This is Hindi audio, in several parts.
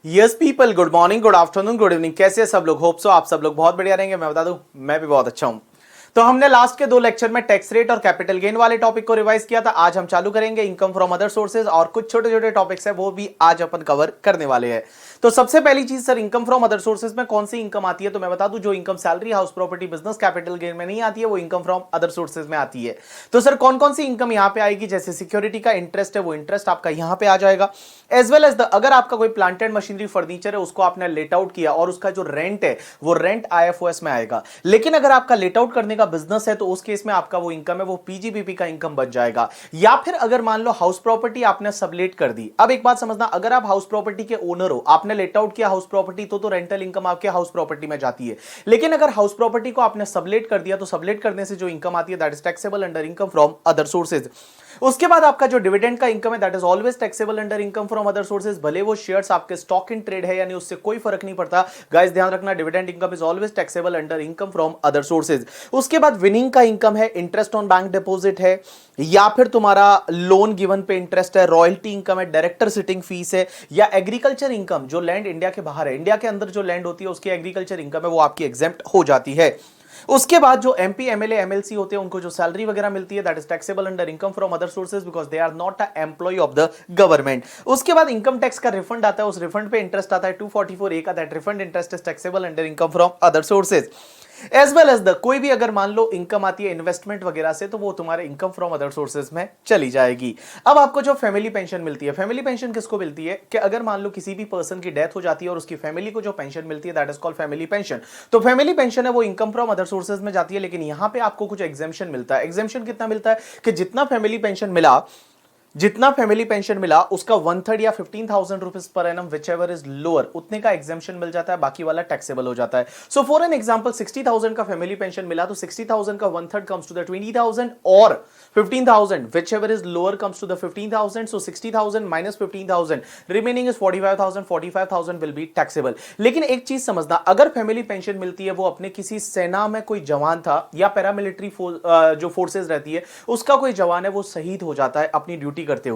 Yes people, good morning, good afternoon, good evening. कैसे सब लोग? होप सो आप सब लोग बहुत बढ़िया रहेंगे। मैं बता दूं, मैं भी बहुत अच्छा हूं। तो हमने लास्ट के 2 लेक्चर में टैक्स रेट और कैपिटल गेन वाले टॉपिक को रिवाइज किया था। आज हम चालू करेंगे इनकम फ्रॉम अदर सोर्सेज, और कुछ छोटे छोटे टॉपिक्स है वो भी आज अपन कवर करने वाले हैं। तो सबसे पहली चीज sir, income from other sources में कौन सी इनकम आती है? तो मैं बता दूं, जो income salary, house property, business, capital gain में नहीं आती है, वो इनकम फ्रॉम अदर सोर्सेज में आती है। तो सर कौन कौन सी इनकम यहां पे आएगी? जैसे सिक्योरिटी का इंटरेस्ट है, वो इंटरेस्ट आपका यहां पे आ जाएगा। एज वेल एज अगर आपका कोई प्लांट एंड मशीनरी, फर्नीचर है, उसको आपने लेट आउट किया और उसका जो रेंट है वो रेंट आईएफओएस में आएगा। लेकिन अगर आपका लेट आउट करने का बिजनेस है तो उस केस में आपका वो इनकम है वो पीजीबीपी का इनकम बन जाएगा। या फिर अगर मान लो हाउस प्रॉपर्टी आपने सबलेट कर दी। अब एक बात समझना, अगर आप हाउस प्रॉपर्टी के ओनर हो, आपने लेट आउट किया हाउस प्रॉपर्टी, तो रेंटल इनकम आपके हाउस प्रॉपर्टी में जाती है। लेकिन अगर हाउस प्रॉपर्टी को आपने सबलेट कर दिया तो सबलेट करने से जो इनकम आती है that is taxable under income from other sources. उसके बाद आपका जो डिविडेंड का इनकम है that is always taxable under income from other sources. भले वो शेयर्स आपके स्टॉक इन ट्रेड है, यानी उससे कोई फर्क नहीं पड़ता। गाइस ध्यान रखना, dividend income is always taxable under income from other sources. उसके बाद विनिंग का इनकम है, इंटरेस्ट ऑन बैंक डिपॉजिट है, या फिर तुम्हारा लोन गिवन पे इंटरेस्ट है, रॉयल्टी इनकम है, डायरेक्टर सिटिंग फीस है, या एग्रीकल्चर इनकम, जो लैंड इंडिया के बाहर है, इंडिया के अंदर जो लैंड होती है उसकी एग्रीकल्चर इनकम है वो आपकी एग्जेम्प्ट हो जाती है। उसके बाद जो एमपी, एमएलए, एमएलसी होते हैं उनको जो सैलरी वगैरह मिलती है that is taxable under income from other sources because they are not a employ of the government. उसके बाद इनकम टैक्स का रिफंड आता है, उस रिफंड पे इंटरेस्ट आता है 244A का, that refund interest is taxable under income from other sources. As well as the कोई भी अगर मान लो इनकम आती है इन्वेस्टमेंट वगैरह से तो वो तुम्हारे इनकम फ्रॉम अदर सोर्सेज में चली जाएगी। अब आपको जो फैमिली पेंशन मिलती है, फैमिली पेंशन किसको मिलती है कि अगर मान लो किसी भी पर्सन की डेथ हो जाती है और उसकी फैमिली को जो पेंशन मिलती है that is called family pension. तो फैमिली पेंशन है वो इनकम फ्रॉम अदर सोर्सेज में जाती है। लेकिन यहां पे आपको कुछ एग्जेम्पशन मिलता है। एग्जेम्पशन कितना मिलता है कि जितना फैमिली पेंशन मिला उसका 1/3 या 15,000 rupees per annum which ever is lower, उतने का एग्जेम्पशन मिल जाता है, बाकी वाला टैक्सेबल हो जाता है। सो फॉर एन एग्जांपल 60,000 का फैमिली पेंशन मिला तो 60,000 का 1/3 कम्स टू द 20,000 और 15,000 whichever is lower comes to the 15,000। So 60,000 minus 15,000 remaining is 45,000। 45,000 will be taxable. लेकिन एक चीज समझना, अगर फैमिली पेंशन मिलती है वो अपने किसी सेना में कोई जवान था या पैरामिलिट्री जो फोर्सेज रहती है उसका कोई जवान है वो शहीद हो जाता है अपनी ड्यूटी करते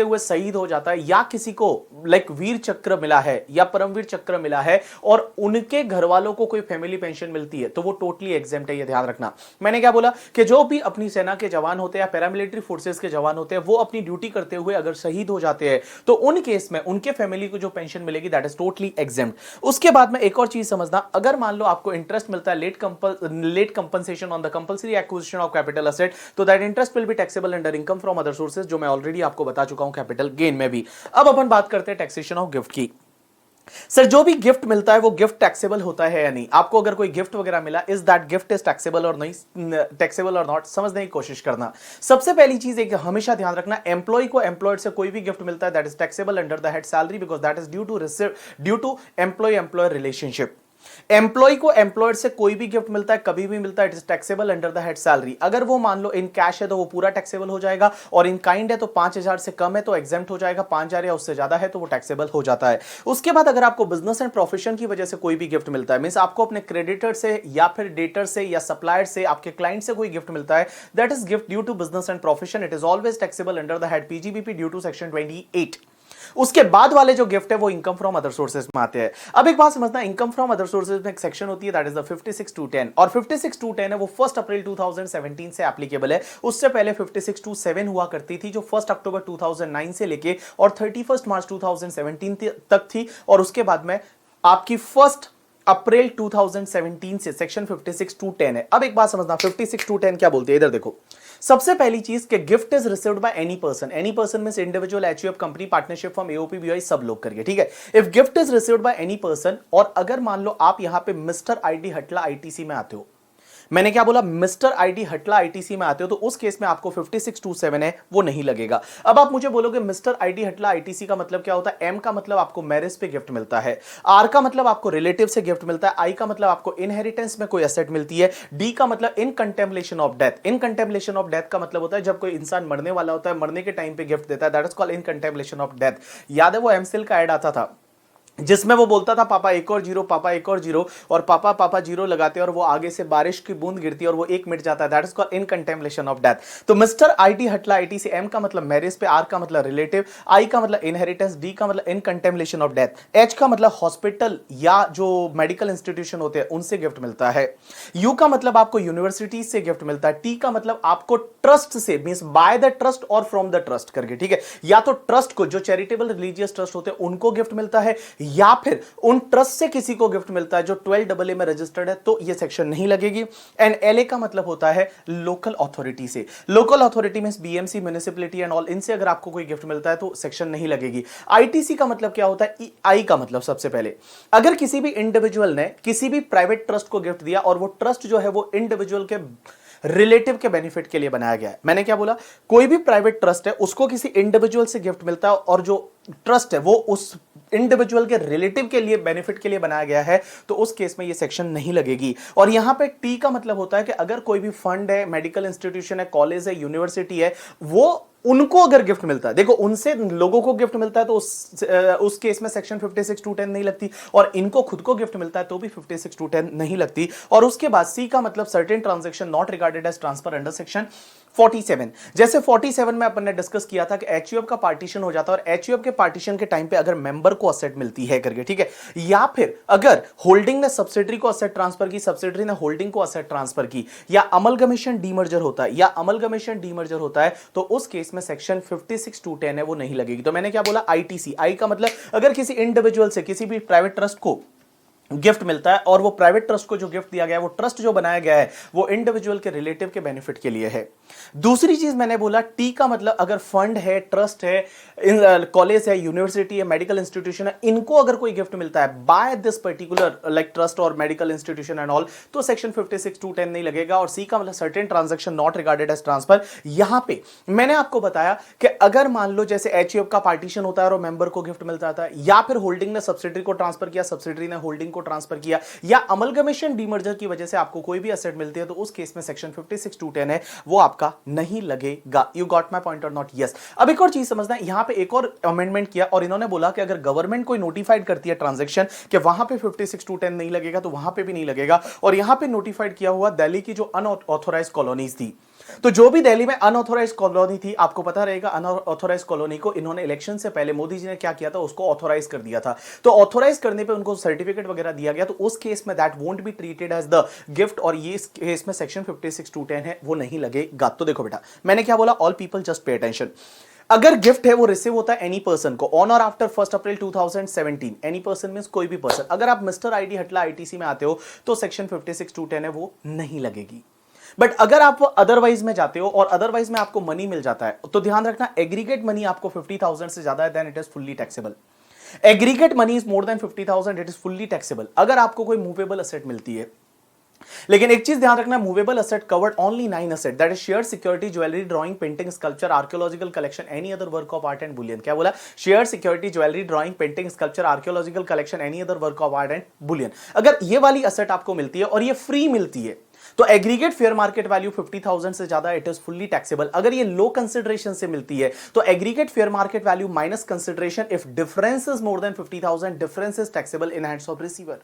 हुए शहीद हो जाता है, या किसी को लाइक वीर चक्र मिला है या परमवीर चक्र मिला है और उनके घर वालों को कोई फैमिली पेंशन मिलती है तो वो टोटली एग्जेम्प्ट है। ये ध्यान रखना। मैंने क्या बोला कि जो भी अपनी सेना के जवान होते हैं या पैरामिलिट्री फोर्सेस के जवान होते हैं वो अपनी ड्यूटी करते हुए अगर शहीद हो जाते हैं तो उन केस में उनके फैमिली को जो पेंशन मिलेगी दैट इज टोटली एग्जेम्प्ट। उसके बाद में एक और चीज समझना, अगर मान लो आपको इंटरेस्ट मिलता है late compensation on the compulsory acquisition of capital asset तो that interest will be taxable under income from other sources, जो मैं ऑलरेडी आपको बता चुका हूं कैपिटल गेन में भी। अब अपन बात करते हैं टैक्सेशन ऑफ गिफ्ट की। सर जो भी गिफ्ट मिलता है वो गिफ्ट टैक्सेबल होता है या नहीं? आपको अगर कोई गिफ्ट वगैरह मिला, is that gift is taxable और नहीं, टैक्सेबल और नॉट, समझने की कोशिश करना। सबसे पहली चीज एक हमेशा ध्यान रखना, एम्प्लॉय को एम्प्लॉयड से कोई भी गिफ्ट मिलता है that is taxable under the head salary because that is due to employ employer relationship. Employ को एम्प्लॉयर से कोई भी गिफ्ट मिलता है, कभी भी मिलता है, it is taxable under the head salary. अगर वो मान लो इन कैश है तो वो पूरा टैक्सेबल हो जाएगा, और इन काइंड है तो 5,000 से कम है तो एग्जेम्प्ट हो जाएगा, 5,000 या उससे ज्यादा है तो वो टैक्सेबल हो जाता है। उसके बाद अगर आपको बिजनेस एंड प्रोफेशन की वजह से कोई भी गिफ्ट मिलता है, मींस आपको अपने क्रेडिटर से या फिर डेटर से या सप्लायर से, आपके क्लाइंट से कोई गिफ्ट मिलता है, that is gift due to business and profession, it is always taxable under the head PGBP due to section 28। उसके बाद वाले जो गिफ्ट है वो इनकम फ्रॉम अदर सोर्सेज में आते हैं। अब एक बात समझना, इनकम फ्रॉम अदर सोर्सेज में एक सेक्शन होती है दैट इज द 56(2)(10 और 56(2)(10 है वो 1 अप्रैल 2017 से एप्लीकेबल है। उससे पहले 56(2)(7 हुआ करती थी जो 1 अक्टूबर 2009 से लेके और 31 मार्च 2017 तक थी, और उसके बाद में आपकी 1 अप्रैल 2017 से सेक्शन 56(2)(10 है। अब एक बात समझना, 56(2)(10 क्या बोलते हैं, इधर देखो। सबसे पहली चीज कि gift is received by any person में individual, HUF, company, partnership firm, AOP, BOI सब लोग करके, ठीक है। If gift is received by any person, और अगर मान लो आप यहां पे मिस्टर आईडी हटला आईटीसी में आते हो, मैंने क्या बोला, मिस्टर आईडी हटला आईटीसी में आते हो तो उस केस में आपको 56(2)(7 है वो नहीं लगेगा। अब आप मुझे बोलोगे मिस्टर आईडी हटला आईटीसी का मतलब क्या होता है? एम का मतलब आपको मैरिज पे गिफ्ट मिलता है, आर का मतलब आपको रिलेटिव से गिफ्ट मिलता है, आई का मतलब आपको इनहेरिटेंस में कोई एसेट मिलती है, डी का मतलब in contemplation of death. In contemplation of death का मतलब होता है जब कोई इंसान मरने वाला होता है, मरने के टाइम पे गिफ्ट देता है, that is called in contemplation of death. याद है वो एमसिल का ऐड आता था जिसमें वो बोलता था पापा एक और जीरो, पापा एक और जीरो, और पापा पापा जीरो लगाते और वो आगे से बारिश की बूंद गिरती और वो एक मिट जाता है। That is called in contemplation of death. तो मिस्टर आईटी हटला आईटी से एम का मतलब मैरिज पे, आर का मतलब रिलेटिव, आई का मतलब इनहेरिटेंस, डी का मतलब इनकंटेम्पलेशन ऑफ डेथ, एच का मतलब हॉस्पिटल या जो मेडिकल इंस्टीट्यूशन होते हैं उनसे गिफ्ट मिलता है, यू का मतलब आपको यूनिवर्सिटी से गिफ्ट मिलता है, टी का मतलब आपको ट्रस्ट से, मींस बाय द ट्रस्ट और फ्रॉम द ट्रस्ट करके, ठीक है, या तो ट्रस्ट को, जो चैरिटेबल रिलीजियस ट्रस्ट होते हैं उनको गिफ्ट मिलता है, या फिर उन ट्रस्ट से किसी को गिफ्ट मिलता है जो 12AA में रजिस्टर्ड है, तो ये सेक्शन नहीं लगेगी। एंड एलए का मतलब होता है लोकल अथॉरिटी से, लोकल अथॉरिटी में बीएमसी, म्युनिसिपैलिटी एंड ऑल, इनसे अगर आपको कोई गिफ्ट मिलता है तो सेक्शन नहीं लगेगी। आईटीसी का मतलब क्या होता है? आई का मतलब सबसे पहले, अगर किसी भी इंडिविजुअल ने किसी भी प्राइवेट ट्रस्ट को गिफ्ट दिया और वो ट्रस्ट जो है वो इंडिविजुअल के रिलेटिव के बेनिफिट के लिए बनाया गया है। मैंने क्या बोला? कोई भी प्राइवेट ट्रस्ट है उसको किसी इंडिविजुअल से गिफ्ट मिलता है और जो ट्रस्ट है वो उस इंडिविजुअल के रिलेटिव के लिए बेनिफिट के लिए बनाया गया है, तो उस केस में ये सेक्शन नहीं लगेगी। और यहां पे टी का मतलब होता है कि अगर कोई भी फंड है, मेडिकल इंस्टीट्यूशन है, कॉलेज है, यूनिवर्सिटी है, वो उनको अगर गिफ्ट मिलता है, देखो उनसे लोगों को गिफ्ट मिलता है तो उस केस में सेक्शन 56(2)(10) नहीं लगती, और इनको खुद को गिफ्ट मिलता है तो भी 56(2)(10) नहीं लगती। और उसके बाद सी का मतलब certain transaction not regarded as transfer under section 47। जैसे 47 में अपन ने डिस्कस किया था कि एचयूएफ का पार्टीशन हो जाता है और एचयूएफ के पार्टीशन के टाइम पे अगर मेंबर को असेट मिलती है करके, ठीक है, या फिर अगर होल्डिंग ने सब्सिडरी को असेट ट्रांसफर की, सब्सिडरी ने होल्डिंग को असेट ट्रांसफर की, या अमलगमेशन डीमर्जर होता है, या अमलगमेशन डीमर्जर होता है, तो उस केस में सेक्शन 56(2)(10) है वो नहीं लगेगी। तो मैंने क्या बोला? आईटीसी, आई का मतलब अगर किसी इंडिविजुअल से किसी भी प्राइवेट ट्रस्ट को गिफ्ट मिलता है और वो प्राइवेट ट्रस्ट को जो गिफ्ट दिया गया है, वो ट्रस्ट जो बनाया गया है वो इंडिविजुअल के रिलेटिव के बेनिफिट के लिए है। दूसरी चीज मैंने बोला टी का मतलब अगर फंड है, ट्रस्ट है, कॉलेज है, यूनिवर्सिटी है, मेडिकल इंस्टीट्यूशन है, इनको अगर कोई गिफ्ट मिलता है by this particular like trust और मेडिकल इंस्टीट्यूशन एंड ऑल, तो सेक्शन 56(2)(10) नहीं लगेगा। और सी का मतलब certain transaction not regarded as transfer. यहां पे मैंने आपको बताया कि अगर मान लो जैसे एचयूएफ का पार्टीशन होता है और मेंबर को गिफ्ट मिलता था, या फिर होल्डिंग ने सब्सिडरी को ट्रांसफर किया, सब्सिडरी ने होल्डिंग को ट्रांसफर किया, या अमलगमेशन डीमर्जर की वजह से आपको कोई भी असेट मिलती है, तो उस केस में सेक्शन 56(2)(10) है वो आपका नहीं लगेगा। You got my point or not? Yes. अब एक और चीज समझना है, यहां पे एक और अमेंडमेंट किया और इन्होंने बोला कि अगर गवर्नमेंट कोई नोटिफाइड करती है ट्रांजैक्शन कि वहां पे 56(2)(10) नहीं लगेगा, तो वहां पे भी नहीं लगेगा। और यहां पे नोटिफाइड किया हुआ दिल्ली की जो अनऑथोराइज्ड कॉलोनीज थी, तो जो भी दिल्ली में अनऑथोराइज्ड कॉलोनी थी, आपको पता रहेगा अनऑथोराइज्ड कॉलोनी को इन्होंने इलेक्शन से पहले मोदी जी ने क्या किया था, उसको ऑथोराइज कर दिया था। तो ऑथोराइज करने पे उनको सर्टिफिकेट वगैरह दिया गया, तो उस केस में that won't be treated as the gift, और ये इस केस में सेक्शन 56(2)(10) है वो नहीं लगेगा। तो देखो बेटा, मैंने क्या बोला? All people just pay attention. अगर गिफ्ट है वो रिसीव होता है एनी पर्सन को ऑन और आफ्टर 1 अप्रैल 2017, एनी पर्सन मींस कोई भी पर्सन। अगर आप मिस्टर आईडी हटला आईटीसी में आते हो तो सेक्शन 56(2)(10) है वो नहीं लगेगी। बट अगर आप अदरवाइज में जाते हो और अदरवाइज में आपको मनी मिल जाता है, तो ध्यान रखना एग्रीगेट मनी आपको 50,000 से ज्यादा है, then it is fully taxable. Aggregate money is more than 50,000, it is fully taxable. अगर आपको कोई मूवेबल असेट मिलती है, लेकिन एक चीज ध्यान रखना, movable asset covered only 9 asset, that is share, security, jewellery, drawing, painting, sculpture, archaeological collection, any other work of art and Boolean. क्या बोला? Share, security, jewellery, drawing, painting, sculpture, archaeological collection, any other work of art and Boolean. अगर ये वाली असेट आपको मिलती है और ये फ्री मिलती है, तो एग्रीगेट फेयर मार्केट वैल्यू 50,000 से ज्यादा, इट इज फुल्ली टैक्सेबल। अगर ये लो कंसिडरेशन से मिलती है, तो aggregate fair market value minus consideration, if difference is more than 50,000, difference is taxable in hands of receiver.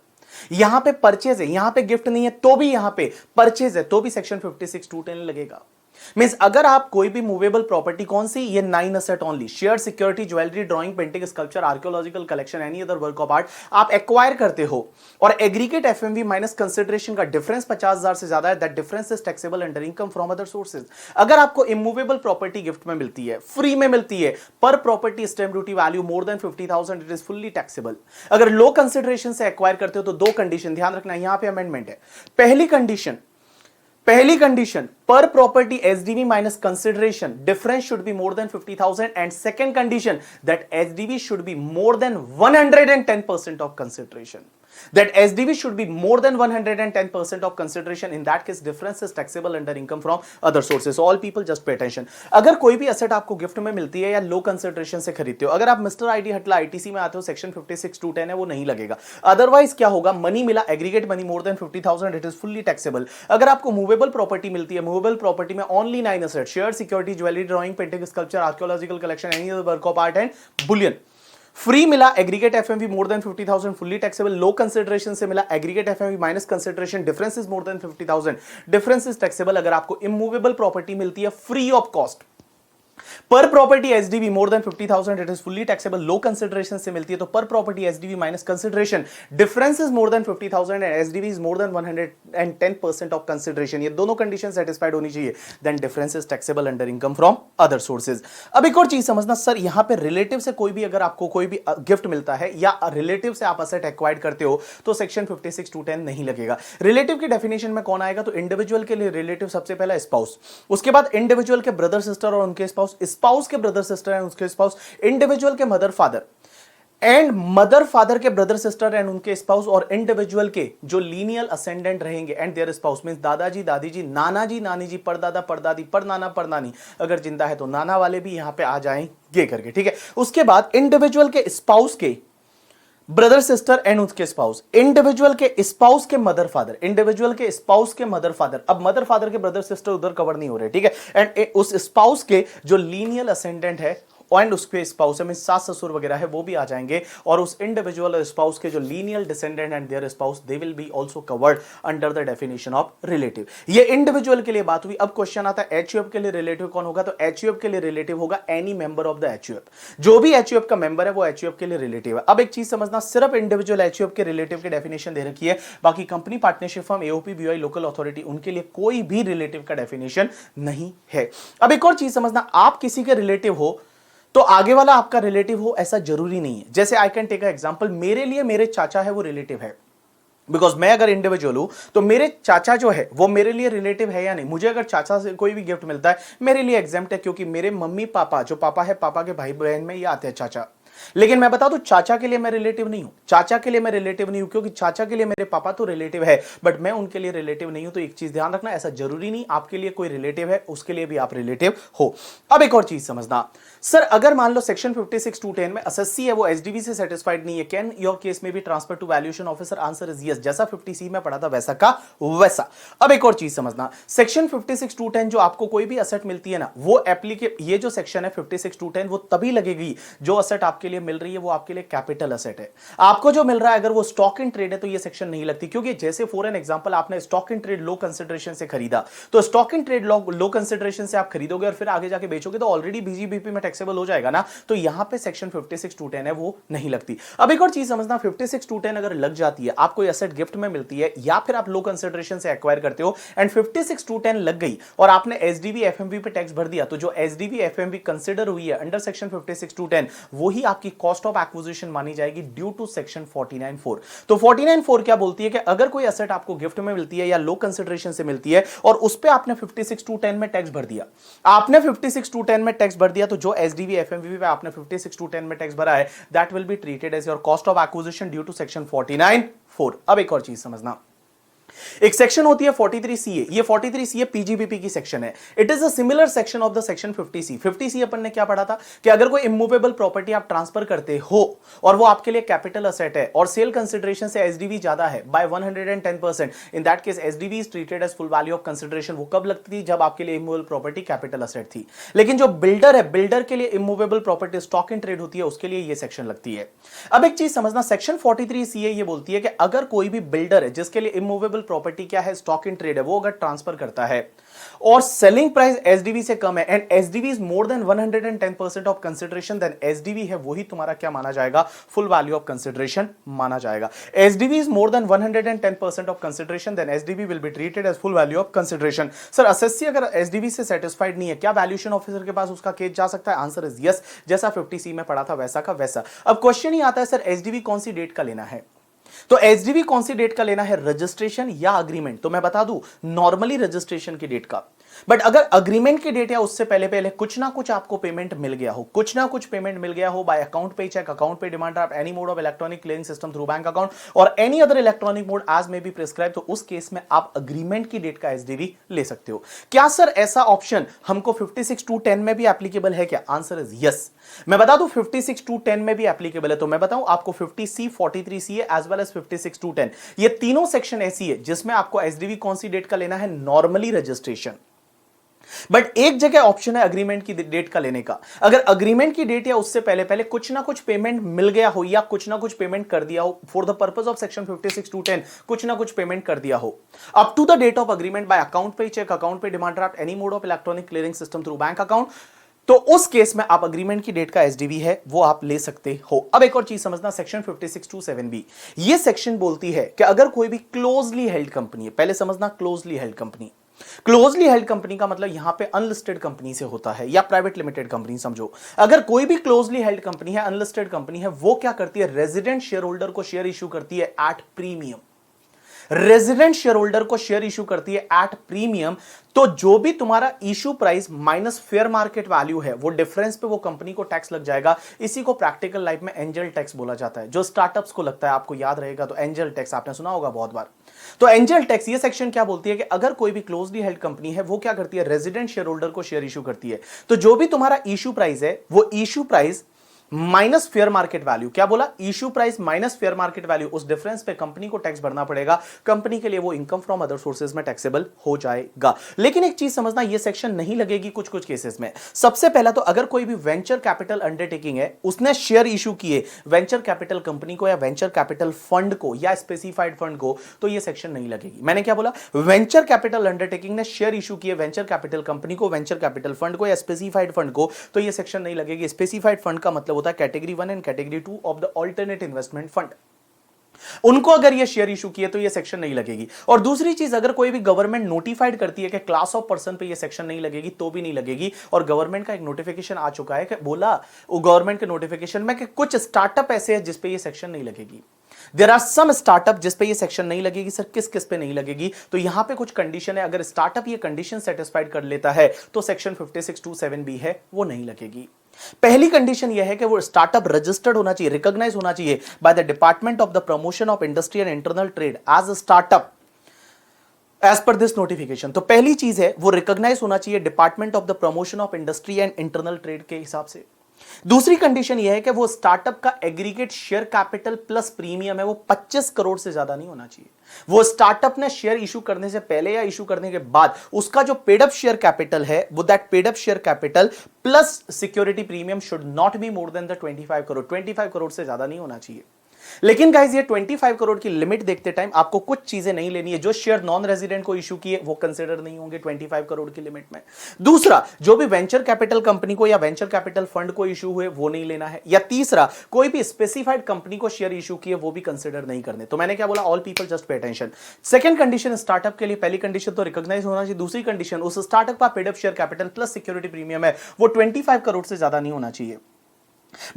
यहां पे परचेज है, यहां पे गिफ्ट नहीं है, तो भी यहां पे परचेज है, तो भी सेक्शन 56(2)(10) लगेगा। मींस अगर आप कोई भी मूवेबल प्रॉपर्टी, कौन सी? ये 9 asset only, share, security, jewellery, drawing, painting, sculpture, archaeological collection, any other work of art, आप एक्वायर करते हो और एग्रीगेट एफएमवी माइनस कंसिडरेशन का डिफरेंस 50,000 से ज्यादा है, that difference is taxable under income from other sources. अगर आपको इमूवेबल प्रॉपर्टी गिफ्ट में मिलती है, फ्री में मिलती है, पर property stamp duty value more than 50,000, it is fully taxable. अगर लो कंसिडरेशन से एक्वायर करते हो तो दो कंडीशन ध्यान रखना, यहां पे अमेंडमेंट है। पहली condition, per property SDV minus consideration difference should be more than 50,000, and second condition that SDV should be more than 110% of consideration. That SDV should be more than 110% of consideration. In that case, difference is taxable under income from other sources. So all people just pay attention. अगर कोई भी asset आपको गिफ्ट में मिलती है या लो कंसिडरेशन से खरीदते हो, अगर आप मिस्टर आईडी हटला आईटीसी में आते हो, सेक्शन 56(2)(10) है वो नहीं लगेगा। अदरवाइज क्या होगा? मनी मिला, aggregate money more than 50,000, it is fully taxable. अगर आपको मूवेबल प्रॉपर्टी मिलती है, मूवेबल प्रॉपर्टी में only 9 asset, share, security, jewellery, drawing, painting, sculpture, archaeological collection, any other work of art and bullion, free मिला aggregate FMV more than 50,000 fully taxable, लो कंसिडरेशन से मिला aggregate FMV minus consideration, difference is more than 50,000, difference is taxable. अगर आपको इमूवेबल प्रॉपर्टी मिलती है फ्री ऑफ कॉस्ट पर property SDV more than 50,000 it is fully taxable, low consideration से मिलती है तो पर property SDV minus consideration, difference is more than 50,000 and SDV is more than 110% of consideration, ये दोनों कंडीशन सेटिस्फाइड होनी चाहिए, then difference is taxable under income from other sources. अब एक और चीज समझना सर, यहां पे रिलेटिव से कोई भी अगर आपको कोई भी गिफ्ट मिलता है या रिलेटिव से आप असेट एक्वायर्ड करते हो तो सेक्शन 56(2)(10) नहीं लगेगा। रिलेटिव की डेफिनेशन में कौन आएगा, तो इंडिविजुअल के लिए रिलेटिव सबसे पहला स्पाउस, उसके बाद इंडिविजुअल के ब्रदर सिस्टर और उनके स्पाउस, स्पाउस के ब्रदर सिस्टर एंड उसके स्पाउस, इंडिविजुअल के mother father and mother father के ब्रदर सिस्टर एंड उनके स्पाउस, और इंडिविजुअल के जो लीनियल असेंडेंट रहेंगे एंड देयर स्पाउस मींस दादाजी दादी जी नाना जी नानी जी परदादा परदादी परनाना परनानी, अगर जिंदा है तो नाना वाले भी यहां पे आ जाएंगे करके, ठीक है। उसके बाद इंडिविजुअल के स्पाउस के ब्रदर सिस्टर एंड उसके स्पाउस, इंडिविजुअल के स्पाउस के मदर फादर, इंडिविजुअल के स्पाउस के मदर फादर, अब मदर फादर के ब्रदर सिस्टर उधर कवर नहीं हो रहे, ठीक है। एंड उस स्पाउस के जो लीनियल असेंडेंट है एंड उसके स्पाउस में सास ससुर वगैरह है वो भी आ जाएंगे, और उस इंडिविजुअल स्पाउस के जो lineal descendant and their spouse they will be also covered under the definition of relative. ये इंडिविजुअल के लिए बात हुई। अब क्वेश्चन आता है एचयूएफ के लिए रिलेटिव कौन होगा, तो एचयूएफ के लिए रिलेटिव होगा any member of the HUF, जो भी एचयूएफ का मेंबर है वो एचयूएफ के लिए रिलेटिव है। अब एक चीज समझना, सिर्फ इंडिविजुअल एचयूएफ के रिलेटिव की डेफिनेशन दे रखी है, बाकी company partnership firm AOP BOI local authority उनके लिए कोई भी रिलेटिव का डेफिनेशन नहीं है। अब एक और चीज समझना, आप किसी के रिलेटिव हो तो आगे वाला आपका रिलेटिव हो ऐसा जरूरी नहीं है। जैसे I can take a example, मेरे लिए मेरे चाचा है वो रिलेटिव है, बिकॉज मैं अगर इंडिविजुअल हूं तो मेरे चाचा जो है वो मेरे लिए रिलेटिव है या नहीं। मुझे अगर चाचा से कोई भी गिफ्ट मिलता है मेरे लिए एग्जेम्प्ट है, क्योंकि मेरे मम्मी पापा, जो पापा है पापा के भाई बहन में ये आते हैं चाचा। लेकिन मैं बता दूं चाचा के लिए मैं रिलेटिव नहीं हूं, चाचा के लिए मैं रिलेटिव नहीं हूं, क्योंकि चाचा के लिए मेरे पापा तो रिलेटिव है बट मैं उनके लिए रिलेटिव नहीं हूं। तो एक चीज ध्यान रखना, ऐसा जरूरी नहीं आपके लिए कोई रिलेटिव है उसके लिए भी आप रिलेटिव हो। अब एक और चीज समझना सर, अगर मान लो सेक्शन 56(2)(10) में एसएससी है वो एसडीवी से सेटिस्फाइड नहीं है, कैन योर केस में be transfer to valuation officer, answer is yes, जैसा 50C में पढ़ा था वैसा का वैसा। अब एक और चीज समझना, सेक्शन 56(2)(10) जो आपको कोई भी असेट मिलती है ना, वो एप्लीकेट, ये जो सेक्शन है 56(2)(10) वो तभी लगेगी जो असेट आपके लिए मिल रही है वो आपके लिए कैपिटल असेट है। आपको जो मिल रहा है अगर वो स्टॉक इन ट्रेड है तो ये सेक्शन नहीं लगती, क्योंकि जैसे फॉर एन एग्जांपल आपने stock in trade low consideration से खरीदा, तो stock in trade low consideration से आप खरीदोगे और फिर आगे जाके बेचोगे तो ऑलरेडी बीजीबीपी में टैक्सेबल हो जाएगा ना, तो यहां पे सेक्शन 56(2)(10) है वो नहीं लगती। अब एक और चीज समझना, 56(2)(10) अगर लग जाती है, आप कोई एसेट गिफ्ट में मिलती है या फिर आप लो कंसिडरेशन से एक्वायर करते हो एंड 56(2)(10) लग गई और आपने एसडीवी एफएमवी पे टैक्स भर दिया, तो जो एसडीवी एफएमवी कंसीडर हुई है अंडर सेक्शन 56(2)(10) वो ही आपकी कॉस्ट ऑफ एक्विजिशन मानी जाएगी ड्यू टू सेक्शन 49(4). तो 49(4) क्या बोलती है कि अगर कोई एसेट आपको गिफ्ट में मिलती है या लो कंसिडरेशन से मिलती है और उस पे आपने 56(2)(10) में टैक्स भर दिया, आपने 56(2)(10) में टैक्स भर दिया, तो जो एसडीवी एफएमवी पे आपने 56(2)(10) में टैक्स भरा है that will be treated as your cost of acquisition due to section 49(4). अब एक और चीज समझना, एक सेक्शन होती है 43CA, ये 43CA पीजीबीपी की सेक्शन है। It is a similar section of the section 50C। 50C अपन ने क्या पढ़ा था कि अगर कोई इमूवेबल प्रॉपर्टी आप ट्रांसफर करते हो और वो आपके लिए कैपिटल असेट है और सेल कंसिडरेशन से एसडीवी ज्यादा है by 110%, in that case SDV is treated as full value of consideration. वो कब लगती थी, जब आपके लिए इमूवेबल प्रॉपर्टी कैपिटल असेट थी। लेकिन जो बिल्डर है, बिल्डर के लिए immovable property stock in trade होती है, उसके लिए ये सेक्शन लगती है। अब एक चीज समझना, सेक्शन 43CA ये बोलती है कि अगर कोई भी बिल्डर है जिसके लिए इमूवेबल प्रॉपर्टी क्या है, स्टॉक इन ट्रेड है, वो अगर ट्रांसफर करता है और सेलिंग प्राइस एसडीवी से कम है and SDV is more than 110% of consideration, then SDV है वही तुम्हारा क्या माना जाएगा, फुल वैल्यू ऑफ कंसिडरेशन माना जाएगा। SDV is more than 110% of consideration, then SDV will be treated as full value of consideration. Sir SSC अगर एसडीवी से सेटिस्फाइड नहीं है, क्या वैल्यूएशन ऑफिसर के पास उसका केस जा सकता है, आंसर इज यस, जैसा 50C में पढ़ा था वैसा का वैसा। अब क्वेश्चन ही आता है सर एसडीवी कौन सी डेट का लेना है, तो एसडीवी कौन सी डेट का लेना है, रजिस्ट्रेशन या अग्रीमेंट। तो मैं बता दूं नॉर्मली रजिस्ट्रेशन की डेट का, बट अगर अग्रीमेंट की डेट या उससे पहले पहले कुछ ना कुछ आपको पेमेंट मिल गया हो, कुछ ना कुछ पेमेंट मिल गया हो by account payee cheque, account payee demand draft, any mode of electronic clearing system through bank account और any other electronic mode as may be prescribe, तो उस केस में आप अग्रीमेंट की डेट का एसडीवी ले सकते हो। क्या सर ऐसा ऑप्शन हमको 56(2)(10) में भी एप्लीकेबल है क्या, आंसर इज यस। मैं बता दूं 56(2)(10) में भी एप्लीकेबल है, तो मैं बताऊं आपको 50C, 43CA as well as 56(2)(10) ये तीनों सेक्शन ऐसी है जिसमें आपको एसडीवी कौन सी डेट का लेना है, नॉर्मली रजिस्ट्रेशन। बट एक जगह ऑप्शन है अग्रीमेंट की डेट का लेने का। अगर अग्रीमेंट की डेट या उससे पहले पहले कुछ ना कुछ पेमेंट मिल गया हो या कुछ ना कुछ पेमेंट कर दिया हो for the purpose of section 56(2)(10), कुछ ना कुछ पेमेंट कर दिया हो up to the date of agreement by account payee cheque, account payee demand draft, any mode of electronic clearing system through bank account, तो उस केस में आप अग्रीमेंट की डेट का एसडीवी है वो आप ले सकते हो। अब एक और चीज समझना, सेक्शन 56(2)(7)(b) ये सेक्शन बोलती है कि अगर कोई भी क्लोजली हेल्ड कंपनी है, पहले समझना closely held company, closely held company का मतलब यहां पे अनलिस्टेड कंपनी से होता है या प्राइवेट लिमिटेड कंपनी समझो। अगर कोई भी क्लोजली हेल्ड कंपनी है, अनलिस्टेड कंपनी है, वो क्या करती है, रेजिडेंट शेयर होल्डर को शेयर इशू करती है at premium. Resident share holder को शेयर इशू करती है एट प्रीमियम, तो जो भी तुम्हारा issue price minus fair market value है वो डिफरेंस पे वो कंपनी को टैक्स लग जाएगा। इसी को प्रैक्टिकल लाइफ में एंजल टैक्स बोला जाता है, जो स्टार्टअप्स को लगता है, आपको याद रहेगा तो एंजल टैक्स आपने सुना होगा बहुत बार। तो एंजल टैक्स ये सेक्शन क्या बोलती है कि अगर कोई भी क्लोजली हेल्ड कंपनी है वो क्या करती है, रेजिडेंट शेयर होल्डर को शेयर इशू करती है, तो जो भी तुम्हारा इशू प्राइस है वो issue price minus fair market value, क्या बोला, issue price minus fair market value, उस डिफरेंस पे कंपनी को टैक्स भरना पड़ेगा। कंपनी के लिए वो इनकम फ्रॉम अदर सोर्सेज में टैक्सेबल हो जाएगा। लेकिन एक चीज समझना, ये सेक्शन नहीं लगेगी कुछ कुछ केसेस में। सबसे पहला तो अगर कोई भी वेंचर कैपिटल अंडरटेकिंग है, उसने शेयर इशू किए वेंचर कैपिटल कंपनी को या वेंचर कैपिटल फंड को या स्पेसिफाइड फंड को, तो ये सेक्शन नहीं लगेगी। मैंने क्या बोला, वेंचर कैपिटल अंडरटेकिंग ने शेयर इशू किए वेंचर कैपिटल कंपनी को, वेंचर कैपिटल फंड को या स्पेसिफाइड फंड को, तो ये सेक्शन नहीं लगेगी। स्पेसिफाइड फंड का मतलब होता है category 1 and category 2 of the alternate investment fund, उनको अगर ये शेयर इशू किए तो ये सेक्शन नहीं लगेगी। और दूसरी चीज, अगर कोई भी गवर्नमेंट नोटिफाइड करती है कि क्लास ऑफ पर्सन पे ये सेक्शन नहीं लगेगी तो भी नहीं लगेगी। और गवर्नमेंट का एक नोटिफिकेशन आ चुका है कि बोला वो गवर्नमेंट के नोटिफिकेशन में कि कुछ स्टार्टअप ऐसे हैं जिस पे ये सेक्शन नहीं लगेगी। देयर आर सम स्टार्टअप जिस पे ये सेक्शन नहीं लगेगी। सर किस किस पे नहीं लगेगी, तो यहां पे कुछ कंडीशन है, अगर स्टार्टअप ये कंडीशन सेटिस्फाइड कर लेता है तो सेक्शन 56(2)(7)(b) है वो नहीं लगेगी। पहली कंडीशन यह है कि वो स्टार्टअप रजिस्टर्ड होना चाहिए, रिकॉग्नाइज होना चाहिए by the department of the promotion of industry and internal trade as a startup as per this notification. तो पहली चीज है वो रिकॉग्नाइज होना चाहिए department of the promotion of industry and internal trade के हिसाब से। दूसरी कंडीशन यह है कि वो स्टार्टअप का aggregate share capital plus premium है वो 25 करोड़ से ज्यादा नहीं होना चाहिए। वो स्टार्टअप ने शेयर इशू करने से पहले या इशू करने के बाद उसका जो पेड अप शेयर कैपिटल है वो that paid up share capital plus security premium should not be more than the 25 crore. 25 crore से ज्यादा नहीं होना चाहिए। लेकिन गाइस ये 25 करोड़ की लिमिट देखते टाइम आपको कुछ चीजें नहीं लेनी है। जो शेयर नॉन रेजिडेंट को इशू किए वो कंसीडर नहीं होंगे 25 करोड़ की लिमिट में। दूसरा, जो भी वेंचर कैपिटल कंपनी को या वेंचर कैपिटल फंड को इशू हुए वो नहीं लेना है। या तीसरा, कोई भी स्पेसिफाइड कंपनी को शेयर इशू किए वो भी कंसीडर नहीं करने। तो मैंने क्या बोला, all people just pay attention. Second condition startup के लिए, पहली कंडीशन तो रिकॉग्नाइज होना चाहिए। दूसरी कंडीशन, उस स्टार्टअप का paid up share capital plus security premium है वो 25 करोड़ से ज्यादा नहीं होना चाहिए।